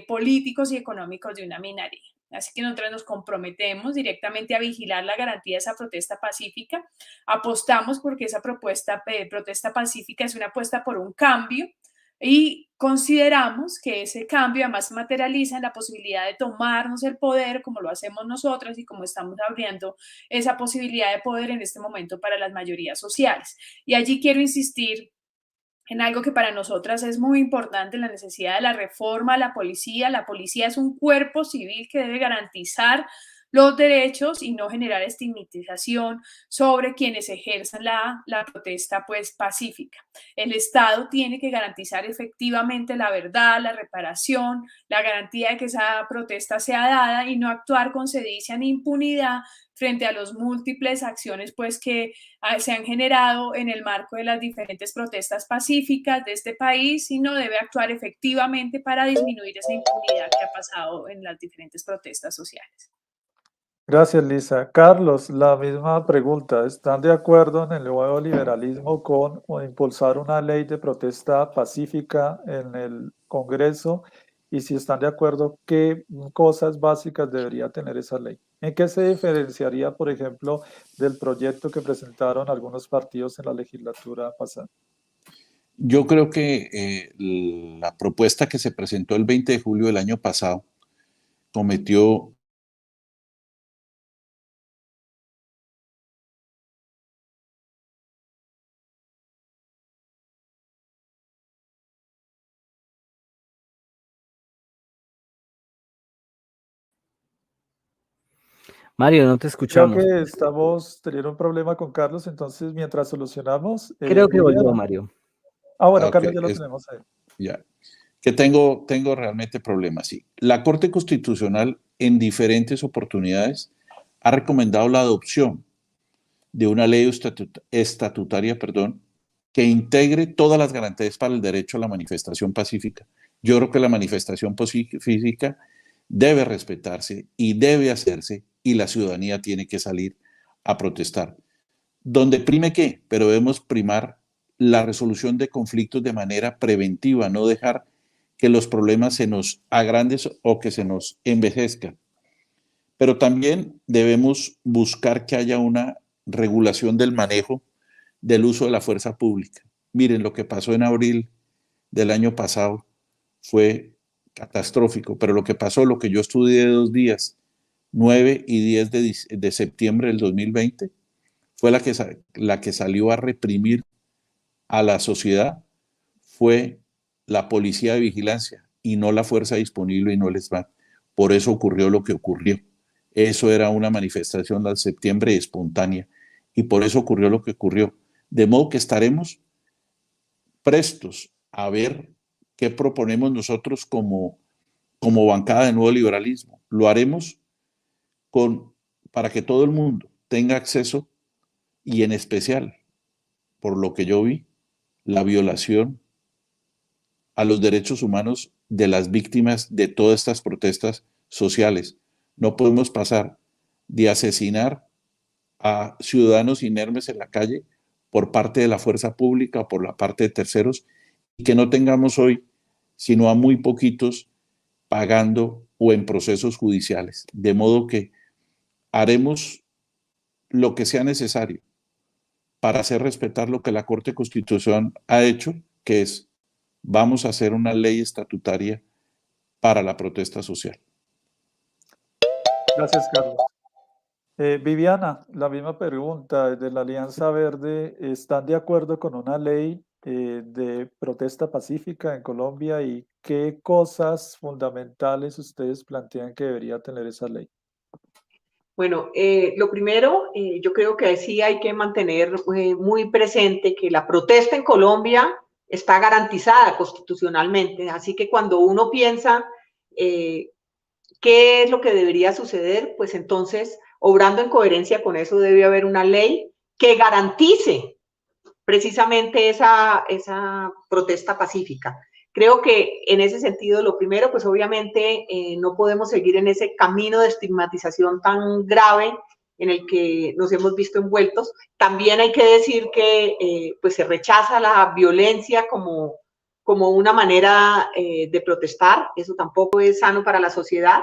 políticos y económicos de una minoría. Así que nosotros nos comprometemos directamente a vigilar la garantía de esa protesta pacífica. Apostamos porque esa protesta pacífica es una apuesta por un cambio y consideramos que ese cambio además se materializa en la posibilidad de tomarnos el poder como lo hacemos nosotras y como estamos abriendo esa posibilidad de poder en este momento para las mayorías sociales. Y allí quiero insistir en algo que para nosotras es muy importante, la necesidad de la reforma a la policía. La policía es un cuerpo civil que debe garantizar los derechos y no generar estigmatización sobre quienes ejerzan la protesta pues pacífica. El Estado tiene que garantizar efectivamente la verdad, la reparación, la garantía de que esa protesta sea dada y no actuar con sedicia ni impunidad frente a las múltiples acciones pues que se han generado en el marco de las diferentes protestas pacíficas de este país, sino debe actuar efectivamente para disminuir esa impunidad que ha pasado en las diferentes protestas sociales. Gracias, Lisa. Carlos, la misma pregunta. ¿Están de acuerdo en el nuevo liberalismo con impulsar una ley de protesta pacífica en el Congreso? Y si están de acuerdo, ¿qué cosas básicas debería tener esa ley? ¿En qué se diferenciaría, por ejemplo, del proyecto que presentaron algunos partidos en la legislatura pasada? Yo creo que la propuesta que se presentó el 20 de julio del año pasado cometió Mario, no te Creo escuchamos. que estamos teniendo un problema con Carlos, entonces mientras solucionamos, Creo que volvió Liliana. Mario. Bueno, Ok, Carlos ya lo tenemos ahí. ya, que tengo realmente problemas, sí. La Corte Constitucional en diferentes oportunidades ha recomendado la adopción de una ley estatutaria, que integre todas las garantías para el derecho a la manifestación pacífica. Yo creo que la manifestación pacífica debe respetarse y debe hacerse y la ciudadanía tiene que salir a protestar. Donde prime qué, pero debemos primar la resolución de conflictos de manera preventiva, no dejar que los problemas se nos agranden o que se nos envejezcan. Pero también debemos buscar que haya una regulación del manejo del uso de la fuerza pública. Miren, lo que pasó en abril del año pasado fue catastrófico, pero lo que pasó, lo que yo estudié 2 días, 9 y 10 de septiembre del 2020, fue la que salió a reprimir a la sociedad, fue la policía de vigilancia y no la fuerza disponible y no el SMAT. Por eso ocurrió lo que ocurrió. Eso era una manifestación de septiembre espontánea y por eso ocurrió lo que ocurrió. De modo que estaremos prestos a ver qué proponemos nosotros como bancada de nuevo liberalismo. Lo haremos con para que todo el mundo tenga acceso y en especial, por lo que yo vi, la violación a los derechos humanos de las víctimas de todas estas protestas sociales. No podemos pasar de asesinar a ciudadanos inermes en la calle por parte de la fuerza pública o por la parte de terceros y que no tengamos hoy sino a muy poquitos pagando o en procesos judiciales. De modo que haremos lo que sea necesario para hacer respetar lo que la Corte Constitucional ha hecho, que es, vamos a hacer una ley estatutaria para la protesta social. Gracias, Carlos. Viviana, la misma pregunta desde la Alianza Verde. ¿Están de acuerdo con una ley de protesta pacífica en Colombia y qué cosas fundamentales ustedes plantean que debería tener esa ley? Bueno, lo primero, yo creo que sí hay que mantener muy presente que la protesta en Colombia está garantizada constitucionalmente, así que cuando uno piensa qué es lo que debería suceder, pues entonces, obrando en coherencia con eso, debe haber una ley que garantice precisamente esa protesta pacífica. Creo que en ese sentido, lo primero, pues obviamente no podemos seguir en ese camino de estigmatización tan grave en el que nos hemos visto envueltos. También hay que decir que pues se rechaza la violencia como una manera de protestar. Eso tampoco es sano para la sociedad.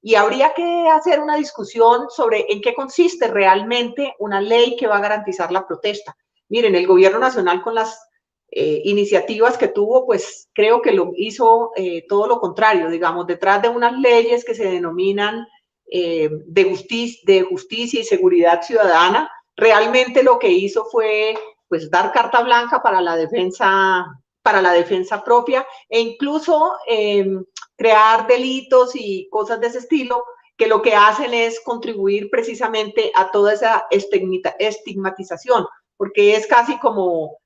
Y habría que hacer una discusión sobre en qué consiste realmente una ley que va a garantizar la protesta. Miren, el gobierno nacional con las iniciativas que tuvo, pues creo que lo hizo todo lo contrario, digamos, detrás de unas leyes que se denominan de justicia y seguridad ciudadana, realmente lo que hizo fue pues dar carta blanca para la defensa propia e incluso crear delitos y cosas de ese estilo que lo que hacen es contribuir precisamente a toda esa estigmatización, porque es casi como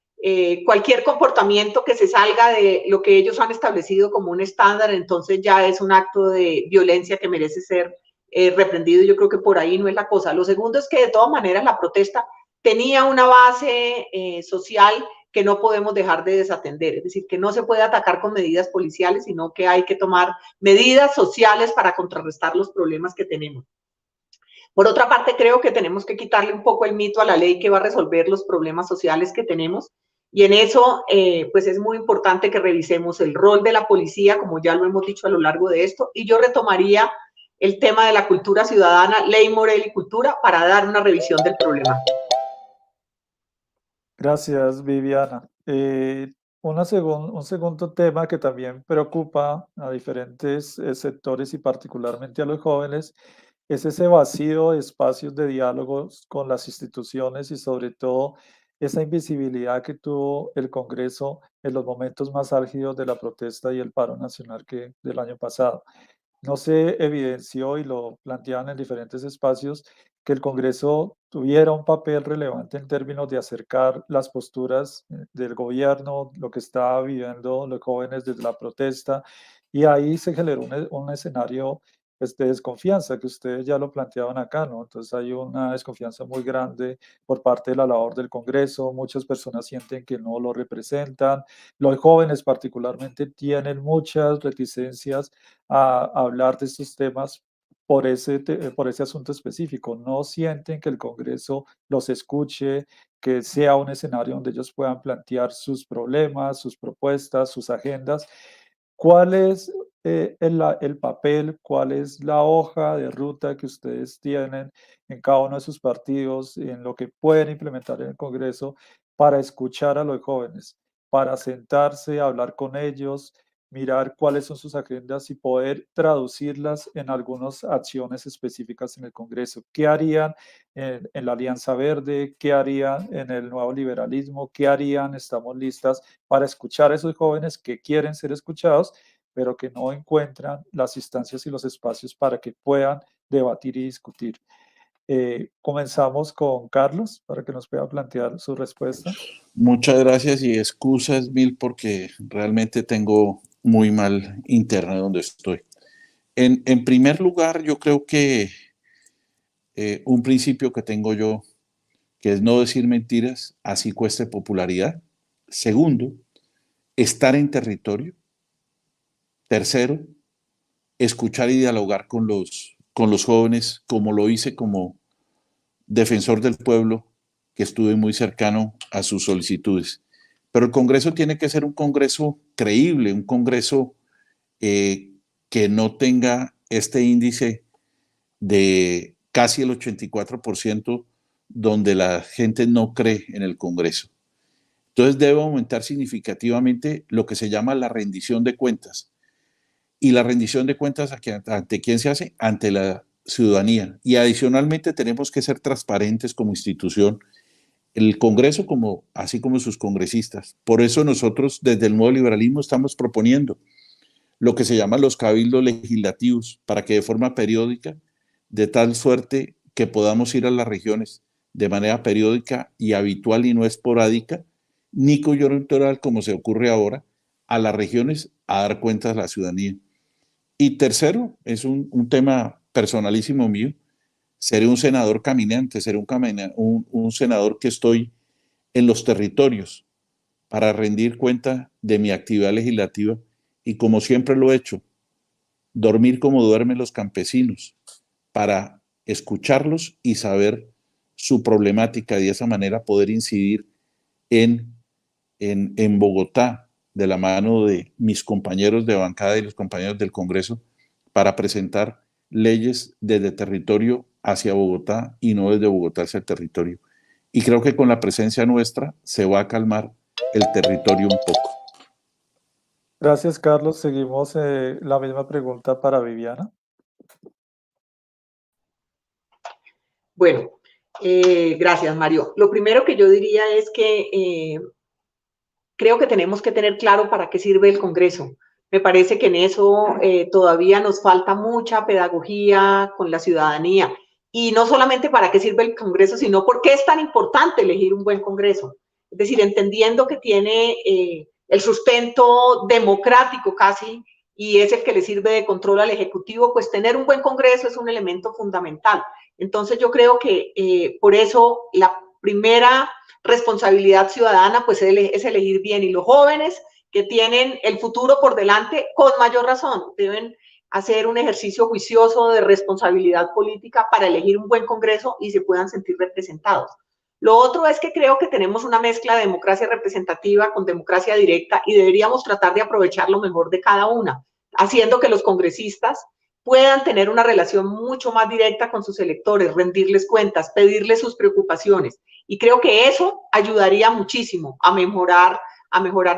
cualquier comportamiento que se salga de lo que ellos han establecido como un estándar, entonces ya es un acto de violencia que merece ser reprendido. Yo creo que por ahí no es la cosa. Lo segundo es que de todas maneras la protesta tenía una base social que no podemos dejar de desatender, es decir, que no se puede atacar con medidas policiales, sino que hay que tomar medidas sociales para contrarrestar los problemas que tenemos. Por otra parte, creo que tenemos que quitarle un poco el mito a la ley que va a resolver los problemas sociales que tenemos, y en eso, pues es muy importante que revisemos el rol de la policía, como ya lo hemos dicho a lo largo de esto, y yo retomaría el tema de la cultura ciudadana, ley, moral y cultura, para dar una revisión del problema. Gracias, Viviana. Un segundo tema que también preocupa a diferentes sectores y particularmente a los jóvenes es ese vacío de espacios de diálogos con las instituciones y sobre todo esa invisibilidad que tuvo el Congreso en los momentos más álgidos de la protesta y el paro nacional del año pasado. No se evidenció y lo planteaban en diferentes espacios que el Congreso tuviera un papel relevante en términos de acercar las posturas del gobierno, lo que estaba viviendo los jóvenes desde la protesta, y ahí se generó un escenario pues, de desconfianza, que ustedes ya lo planteaban acá, ¿no? Entonces hay una desconfianza muy grande por parte de la labor del Congreso, muchas personas sienten que no lo representan, los jóvenes particularmente tienen muchas reticencias a hablar de estos temas por ese asunto específico. No sienten que el Congreso los escuche, que sea un escenario donde ellos puedan plantear sus problemas, sus propuestas, sus agendas. ¿Cuál es el papel, cuál es la hoja de ruta que ustedes tienen en cada uno de sus partidos, en lo que pueden implementar en el Congreso para escuchar a los jóvenes, para sentarse, hablar con ellos, mirar cuáles son sus agendas y poder traducirlas en algunas acciones específicas en el Congreso? ¿Qué harían en la Alianza Verde? ¿Qué harían en el Nuevo Liberalismo? ¿Qué harían? Estamos listas para escuchar a esos jóvenes que quieren ser escuchados, pero que no encuentran las instancias y los espacios para que puedan debatir y discutir. Comenzamos con Carlos para que nos pueda plantear su respuesta. Muchas gracias y excusas mil porque realmente tengo muy mal internet donde estoy. En primer lugar, yo creo que un principio que tengo yo, que es no decir mentiras, así cueste popularidad. Segundo, estar en territorio. Tercero, escuchar y dialogar con los jóvenes, como lo hice como defensor del pueblo, que estuve muy cercano a sus solicitudes. Pero el Congreso tiene que ser un Congreso creíble, un Congreso que no tenga este índice de casi el 84%, donde la gente no cree en el Congreso. Entonces debe aumentar significativamente lo que se llama la rendición de cuentas. Y la rendición de cuentas, ¿ante quién se hace? Ante la ciudadanía. Y adicionalmente tenemos que ser transparentes como institución, el Congreso así como sus congresistas. Por eso nosotros desde el nuevo liberalismo estamos proponiendo lo que se llaman los cabildos legislativos, para que de forma periódica, de tal suerte que podamos ir a las regiones de manera periódica y habitual y no esporádica, ni coyuntural como se ocurre ahora, a las regiones a dar cuentas a la ciudadanía. Y tercero, es un tema personalísimo mío, seré un senador caminante, seré un senador que estoy en los territorios para rendir cuenta de mi actividad legislativa y, como siempre lo he hecho, dormir como duermen los campesinos, para escucharlos y saber su problemática y de esa manera poder incidir en Bogotá, de la mano de mis compañeros de bancada y los compañeros del Congreso, para presentar leyes desde territorio hacia Bogotá y no desde Bogotá hacia el territorio. Y creo que con la presencia nuestra se va a calmar el territorio un poco. Gracias, Carlos. Seguimos la misma pregunta para Viviana. Bueno, gracias, Mario. Lo primero que yo diría es que creo que tenemos que tener claro para qué sirve el Congreso. Me parece que en eso todavía nos falta mucha pedagogía con la ciudadanía. Y no solamente para qué sirve el Congreso, sino por qué es tan importante elegir un buen Congreso. Es decir, entendiendo que tiene el sustento democrático casi, y es el que le sirve de control al Ejecutivo, pues tener un buen Congreso es un elemento fundamental. Entonces yo creo que por eso la primera responsabilidad ciudadana pues es elegir bien, y los jóvenes que tienen el futuro por delante, con mayor razón, deben hacer un ejercicio juicioso de responsabilidad política para elegir un buen Congreso y se puedan sentir representados. Lo otro es que creo que tenemos una mezcla de democracia representativa con democracia directa y deberíamos tratar de aprovechar lo mejor de cada una, haciendo que los congresistas puedan tener una relación mucho más directa con sus electores, rendirles cuentas, pedirles sus preocupaciones. Y creo que eso ayudaría muchísimo a mejorar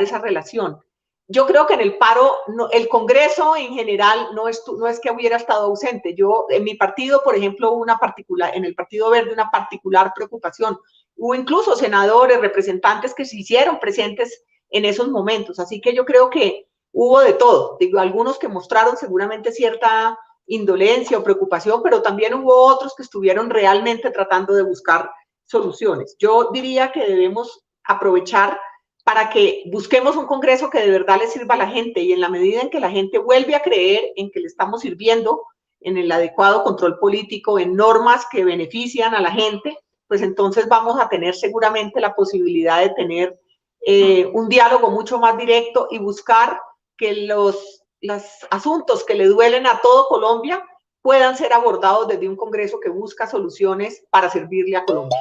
esa relación. Yo creo que en el paro, el Congreso en general no es que hubiera estado ausente. Yo, en mi partido, por ejemplo, hubo en el Partido Verde, una particular preocupación. Hubo incluso senadores, representantes que se hicieron presentes en esos momentos. Así que yo creo que hubo de todo. Digo, algunos que mostraron seguramente cierta indolencia o preocupación, pero también hubo otros que estuvieron realmente tratando de buscar soluciones. Yo diría que debemos aprovechar para que busquemos un Congreso que de verdad le sirva a la gente, y en la medida en que la gente vuelve a creer en que le estamos sirviendo, en el adecuado control político, en normas que benefician a la gente, pues entonces vamos a tener seguramente la posibilidad de tener un diálogo mucho más directo y buscar que los asuntos que le duelen a todo Colombia puedan ser abordados desde un Congreso que busca soluciones para servirle a Colombia.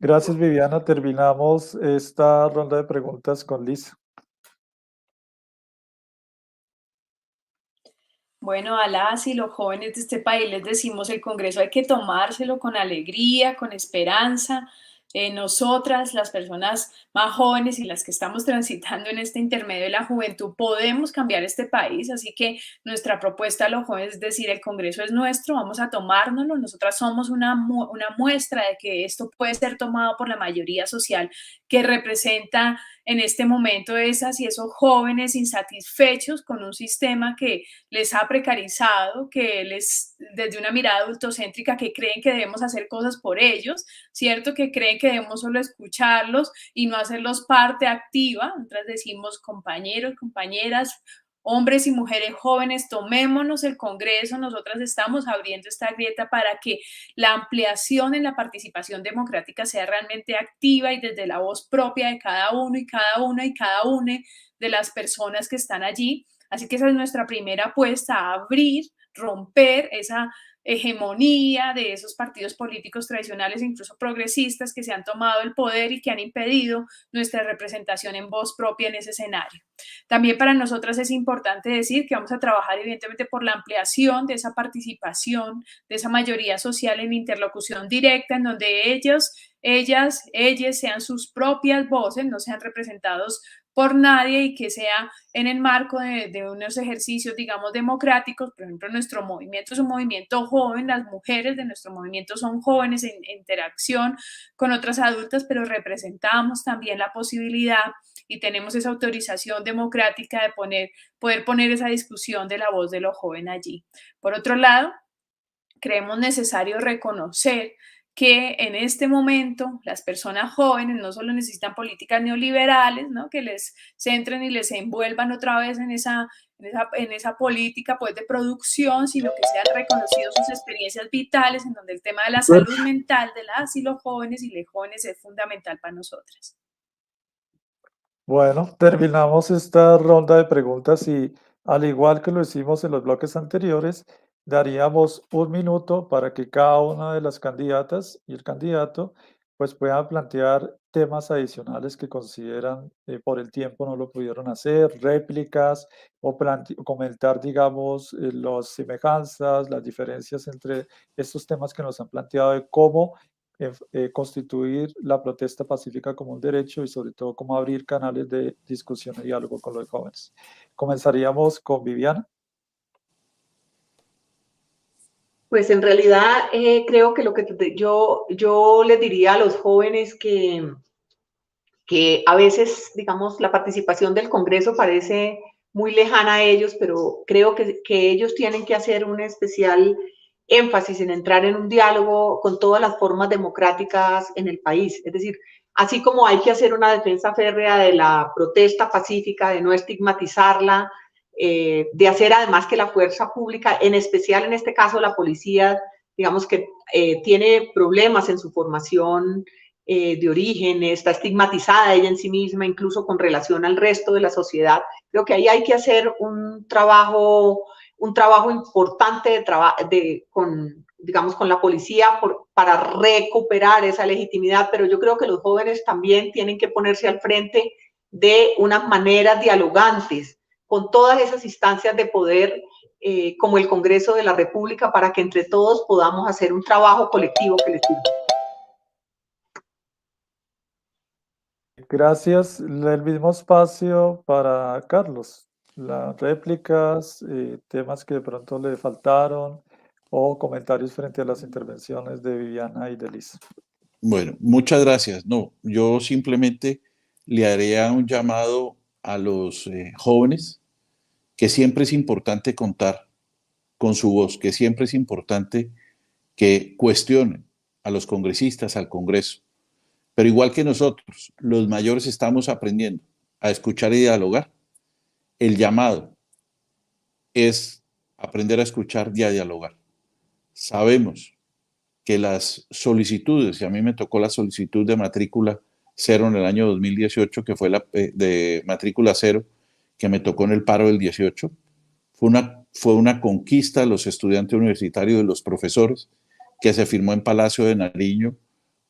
Gracias, Viviana. Terminamos esta ronda de preguntas con Lisa. Bueno, a las y los jóvenes de este país les decimos, el Congreso hay que tomárselo con alegría, con esperanza. Nosotras, las personas más jóvenes y las que estamos transitando en este intermedio de la juventud, podemos cambiar este país. Así que nuestra propuesta a los jóvenes es decir, el Congreso es nuestro, vamos a tomárnoslo. Nosotras somos una muestra de que esto puede ser tomado por la mayoría social que representa en este momento esas y esos jóvenes insatisfechos con un sistema que les ha precarizado, que desde una mirada adultocéntrica, que creen que debemos hacer cosas por ellos, ¿cierto? Que creen que debemos solo escucharlos y no hacerlos parte activa. Nosotras decimos, compañeros, compañeras, hombres y mujeres jóvenes, tomémonos el Congreso, nosotras estamos abriendo esta grieta para que la ampliación en la participación democrática sea realmente activa y desde la voz propia de cada uno y cada una y cada una de las personas que están allí. Así que esa es nuestra primera apuesta, a abrir, romper esa hegemonía de esos partidos políticos tradicionales, incluso progresistas, que se han tomado el poder y que han impedido nuestra representación en voz propia en ese escenario. También para nosotras es importante decir que vamos a trabajar evidentemente por la ampliación de esa participación, de esa mayoría social en interlocución directa, en donde ellas sean sus propias voces, no sean representados por nadie y que sea en el marco de unos ejercicios, digamos, democráticos. Por ejemplo, nuestro movimiento es un movimiento joven, las mujeres de nuestro movimiento son jóvenes en interacción con otras adultas, pero representamos también la posibilidad y tenemos esa autorización democrática de poder poner esa discusión de la voz de los jóvenes allí. Por otro lado, creemos necesario reconocer que en este momento las personas jóvenes no solo necesitan políticas neoliberales, ¿no?, que les centren y les envuelvan otra vez en esa política pues, de producción, sino que sean reconocidos sus experiencias vitales, en donde el tema de la salud mental de las y los jóvenes y las jóvenes es fundamental para nosotras. Bueno, terminamos esta ronda de preguntas y al igual que lo hicimos en los bloques anteriores, daríamos 1 minuto para que cada una de las candidatas y el candidato pues puedan plantear temas adicionales que consideran por el tiempo no lo pudieron hacer, réplicas o comentar, digamos, las semejanzas, las diferencias entre estos temas que nos han planteado de cómo constituir la protesta pacífica como un derecho y sobre todo cómo abrir canales de discusión y diálogo con los jóvenes. Comenzaríamos con Viviana. Pues en realidad creo que lo que yo les diría a los jóvenes que a veces, digamos, la participación del Congreso parece muy lejana a ellos, pero creo que ellos tienen que hacer un especial énfasis en entrar en un diálogo con todas las formas democráticas en el país. Es decir, así como hay que hacer una defensa férrea de la protesta pacífica, de no estigmatizarla, de hacer además que la fuerza pública, en especial en este caso la policía, digamos que tiene problemas en su formación de origen, está estigmatizada ella en sí misma, incluso con relación al resto de la sociedad. Creo que ahí hay que hacer un trabajo importante digamos, con la policía para recuperar esa legitimidad, pero yo creo que los jóvenes también tienen que ponerse al frente de unas maneras dialogantes con todas esas instancias de poder, como el Congreso de la República, para que entre todos podamos hacer un trabajo colectivo que les sirva. Gracias. El mismo espacio para Carlos. Las réplicas, temas que de pronto le faltaron o comentarios frente a las intervenciones de Viviana y de Lisa. Bueno, muchas gracias. No, yo simplemente le haría un llamado a los jóvenes que siempre es importante contar con su voz, que siempre es importante que cuestionen a los congresistas, al Congreso. Pero igual que nosotros, los mayores estamos aprendiendo a escuchar y dialogar. El llamado es aprender a escuchar y a dialogar. Sabemos que las solicitudes, y a mí me tocó la solicitud de matrícula cero en el año 2018, que fue la de matrícula cero, que me tocó en el paro del 18, fue una conquista de los estudiantes universitarios, de los profesores, que se firmó en Palacio de Nariño,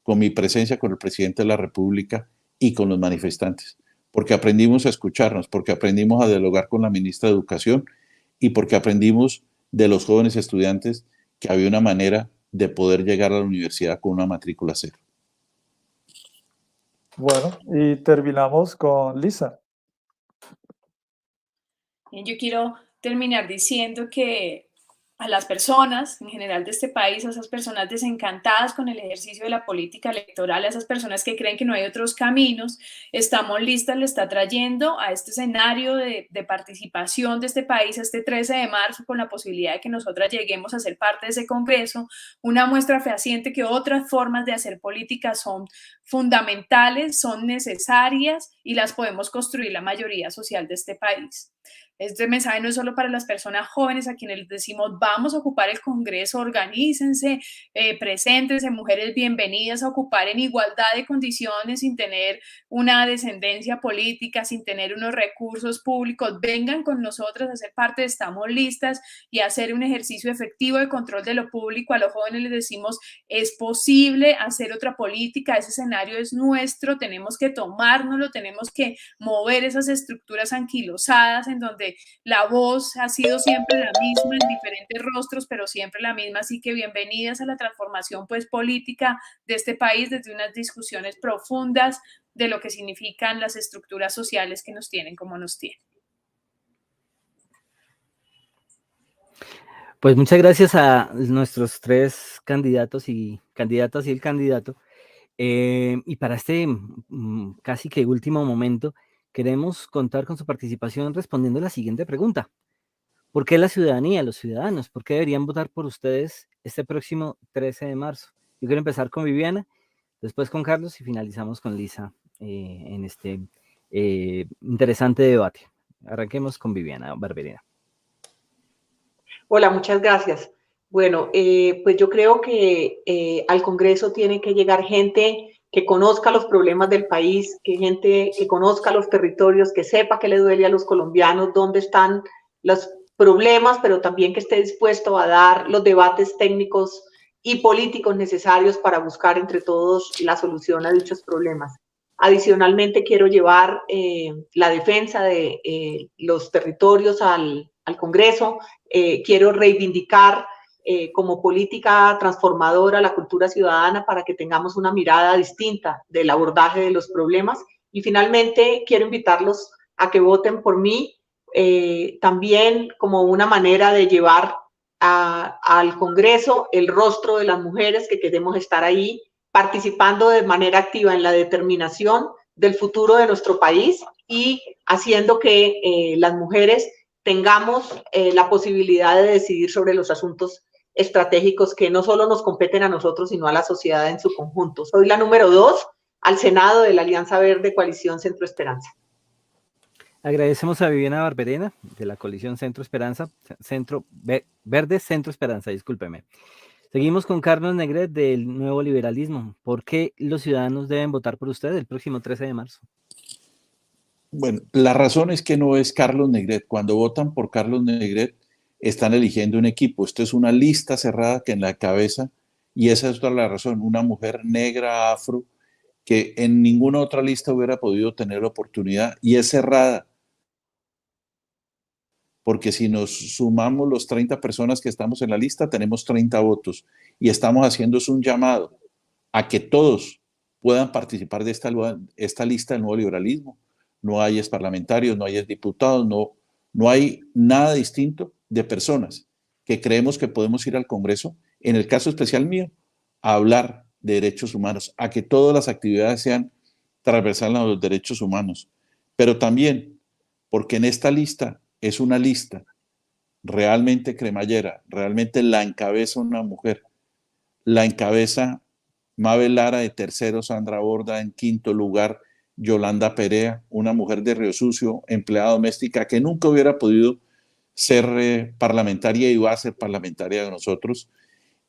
con mi presencia con el presidente de la República y con los manifestantes, porque aprendimos a escucharnos, porque aprendimos a dialogar con la ministra de Educación y porque aprendimos de los jóvenes estudiantes que había una manera de poder llegar a la universidad con una matrícula cero. Bueno, y terminamos con Lisa. Yo quiero terminar diciendo que a las personas en general de este país, a esas personas desencantadas con el ejercicio de la política electoral, a esas personas que creen que no hay otros caminos, Estamos Listas le está trayendo a este escenario de participación de este país, este 13 de marzo, con la posibilidad de que nosotras lleguemos a ser parte de ese Congreso, una muestra fehaciente que otras formas de hacer política son fundamentales, son necesarias y las podemos construir la mayoría social de este país. Este mensaje no es solo para las personas jóvenes a quienes les decimos vamos a ocupar el Congreso, organícense, preséntense, mujeres bienvenidas a ocupar en igualdad de condiciones sin tener una descendencia política, sin tener unos recursos públicos, vengan con nosotras a ser parte de Estamos Listas y hacer un ejercicio efectivo de control de lo público. A los jóvenes les decimos es posible hacer otra política, ese escenario es nuestro, tenemos que tomárnoslo, tenemos que mover esas estructuras anquilosadas en donde la voz ha sido siempre la misma en diferentes rostros, pero siempre la misma. Así que bienvenidas a la transformación pues política de este país desde unas discusiones profundas de lo que significan las estructuras sociales que nos tienen como nos tienen. Pues muchas gracias a nuestros 3 candidatos y candidatas y el candidato. Y para este casi que último momento, queremos contar con su participación respondiendo la siguiente pregunta. ¿Por qué la ciudadanía, los ciudadanos, por qué deberían votar por ustedes este próximo 13 de marzo? Yo quiero empezar con Viviana, después con Carlos y finalizamos con Lisa en este interesante debate. Arranquemos con Viviana Barberena. Hola, muchas gracias. Bueno, pues yo creo que al Congreso tiene que llegar gente que conozca los problemas del país, que gente que conozca los territorios, que sepa qué le duele a los colombianos, dónde están los problemas, pero también que esté dispuesto a dar los debates técnicos y políticos necesarios para buscar entre todos la solución a dichos problemas. Adicionalmente, quiero llevar la defensa de los territorios al Congreso. Quiero reivindicar como política transformadora la cultura ciudadana para que tengamos una mirada distinta del abordaje de los problemas. Y finalmente, quiero invitarlos a que voten por mí, también como una manera de llevar al Congreso el rostro de las mujeres que queremos estar ahí, participando de manera activa en la determinación del futuro de nuestro país y haciendo que las mujeres tengamos la posibilidad de decidir sobre los asuntos estratégicos que no solo nos competen a nosotros, sino a la sociedad en su conjunto. Soy la número 2 al Senado de la Alianza Verde Coalición Centro Esperanza. Agradecemos a Viviana Barberena de la Coalición Centro Esperanza, Verde Centro Esperanza, discúlpeme. Seguimos con Carlos Negret del Nuevo Liberalismo. ¿Por qué los ciudadanos deben votar por usted el próximo 13 de marzo? Bueno, la razón es que no es Carlos Negret. Cuando votan por Carlos Negret, están eligiendo un equipo. Esto es una lista cerrada que en la cabeza, y esa es toda la razón, una mujer negra, afro, que en ninguna otra lista hubiera podido tener la oportunidad, y es cerrada. Porque si nos sumamos los 30 personas que estamos en la lista, tenemos 30 votos, y estamos haciendo un llamado a que todos puedan participar de esta lista del Nuevo Liberalismo. No hay parlamentarios, no hay diputados, no hay nada distinto de personas que creemos que podemos ir al Congreso, en el caso especial mío, a hablar de derechos humanos, a que todas las actividades sean transversales a los derechos humanos, pero también porque en esta lista es una lista realmente cremallera, realmente la encabeza una mujer, la encabeza Mabel Lara de tercero, Sandra Borda en quinto lugar, Yolanda Perea, una mujer de Río Sucio, empleada doméstica que nunca hubiera podido ser parlamentaria y va a ser parlamentaria de nosotros.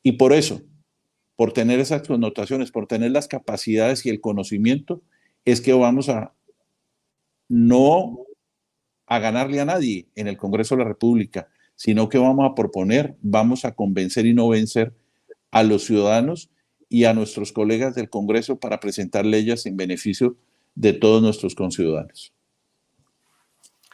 Y por eso, por tener esas connotaciones, por tener las capacidades y el conocimiento, es que vamos a no a ganarle a nadie en el Congreso de la República, sino que vamos a proponer, vamos a convencer y no vencer a los ciudadanos y a nuestros colegas del Congreso para presentar leyes en beneficio de todos nuestros conciudadanos.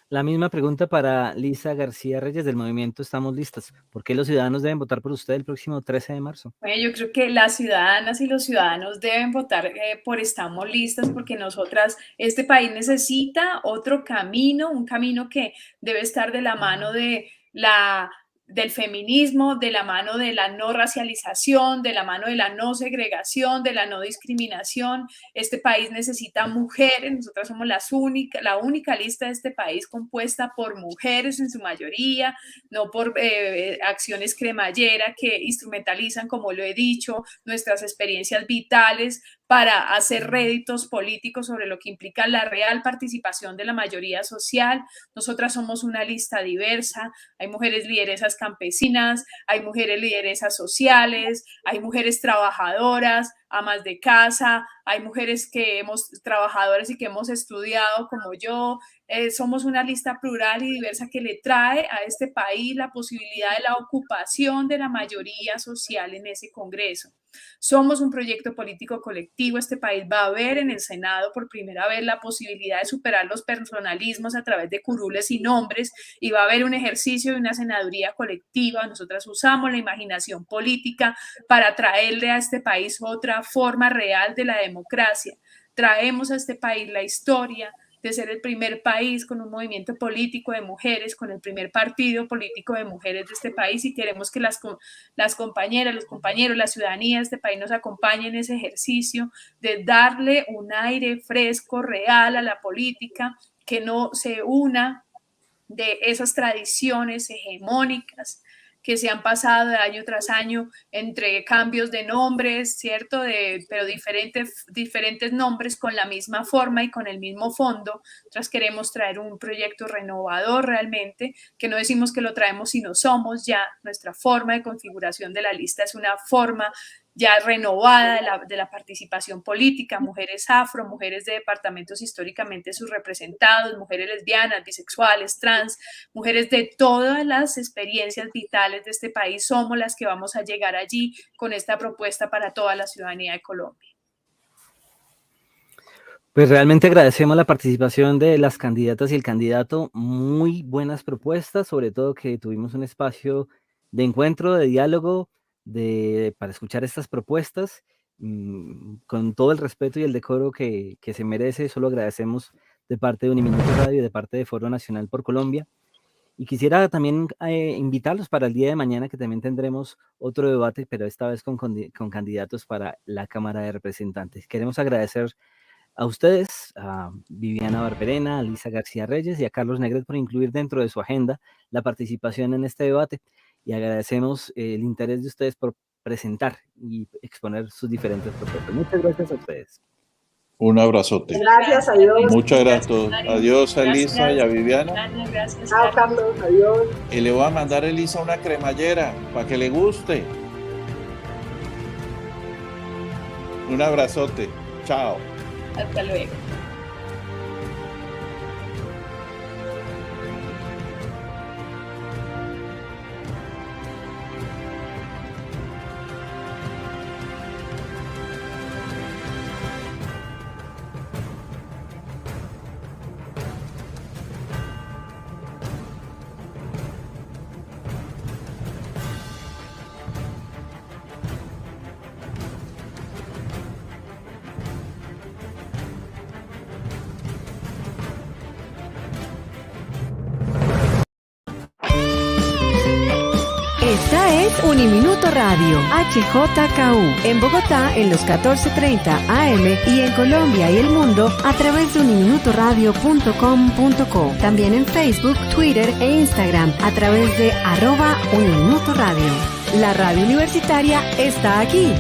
La misma pregunta para Lisa García Reyes del movimiento Estamos Listas. ¿Por qué los ciudadanos deben votar por usted el próximo 13 de marzo? Bueno, yo creo que las ciudadanas y los ciudadanos deben votar por Estamos Listas porque nosotras, este país necesita otro camino, un camino que debe estar de la mano del feminismo, de la mano de la no racialización, de la mano de la no segregación, de la no discriminación. Este país necesita mujeres, nosotras somos la única lista de este país compuesta por mujeres en su mayoría, no por acciones cremallera que instrumentalizan, como lo he dicho, nuestras experiencias vitales para hacer réditos políticos sobre lo que implica la real participación de la mayoría social. Nosotras somos una lista diversa, hay mujeres lideresas campesinas, hay mujeres lideresas sociales, hay mujeres trabajadoras, amas de casa, hay mujeres trabajadoras y que hemos estudiado como yo. Somos una lista plural y diversa que le trae a este país la posibilidad de la ocupación de la mayoría social en ese Congreso. Somos un proyecto político colectivo. Este país va a ver en el Senado por primera vez la posibilidad de superar los personalismos a través de curules y nombres, y va a haber un ejercicio de una senaduría colectiva. Nosotras usamos la imaginación política para traerle a este país otra forma real de la democracia. Traemos a este país la historia de ser el primer país con un movimiento político de mujeres, con el primer partido político de mujeres de este país, y queremos que las compañeras, los compañeros, la ciudadanía de este país nos acompañen en ese ejercicio de darle un aire fresco, real a la política, que no se una de esas tradiciones hegemónicas que se han pasado de año tras año entre cambios de nombres, ¿cierto? Pero diferentes nombres con la misma forma y con el mismo fondo. Nosotros queremos traer un proyecto renovador realmente, que no decimos que lo traemos, sino somos ya. Nuestra forma de configuración de la lista es una forma ya renovada de la participación política, mujeres afro, mujeres de departamentos históricamente subrepresentados, mujeres lesbianas, bisexuales, trans, mujeres de todas las experiencias vitales de este país. Somos las que vamos a llegar allí con esta propuesta para toda la ciudadanía de Colombia. Pues realmente agradecemos la participación de las candidatas y el candidato. Muy buenas propuestas, sobre todo que tuvimos un espacio de encuentro, de diálogo, para escuchar estas propuestas con todo el respeto y el decoro que se merece. Solo agradecemos de parte de Uniminuto Radio y de parte de Foro Nacional por Colombia. Y quisiera también invitarlos para el día de mañana, que también tendremos otro debate, pero esta vez con candidatos para la Cámara de Representantes. Queremos agradecer a ustedes, a Viviana Barberena, a Lisa García Reyes y a Carlos Negret por incluir dentro de su agenda la participación en este debate, y agradecemos el interés de ustedes por presentar y exponer sus diferentes propuestas. Muchas gracias a ustedes. Un abrazote. Gracias, adiós. Muchas gracias. Adiós a Elisa y a Viviana. Gracias. Chao, Carlos, adiós. Y le voy a mandar a Elisa una cremallera para que le guste. Un abrazote. Chao. Hasta luego. Esta es Uniminuto Radio, HJKU, en Bogotá en los 14:30 AM y en Colombia y el mundo a través de uniminutoradio.com.co. También en Facebook, Twitter e Instagram a través de @Uniminuto Radio. La radio universitaria está aquí.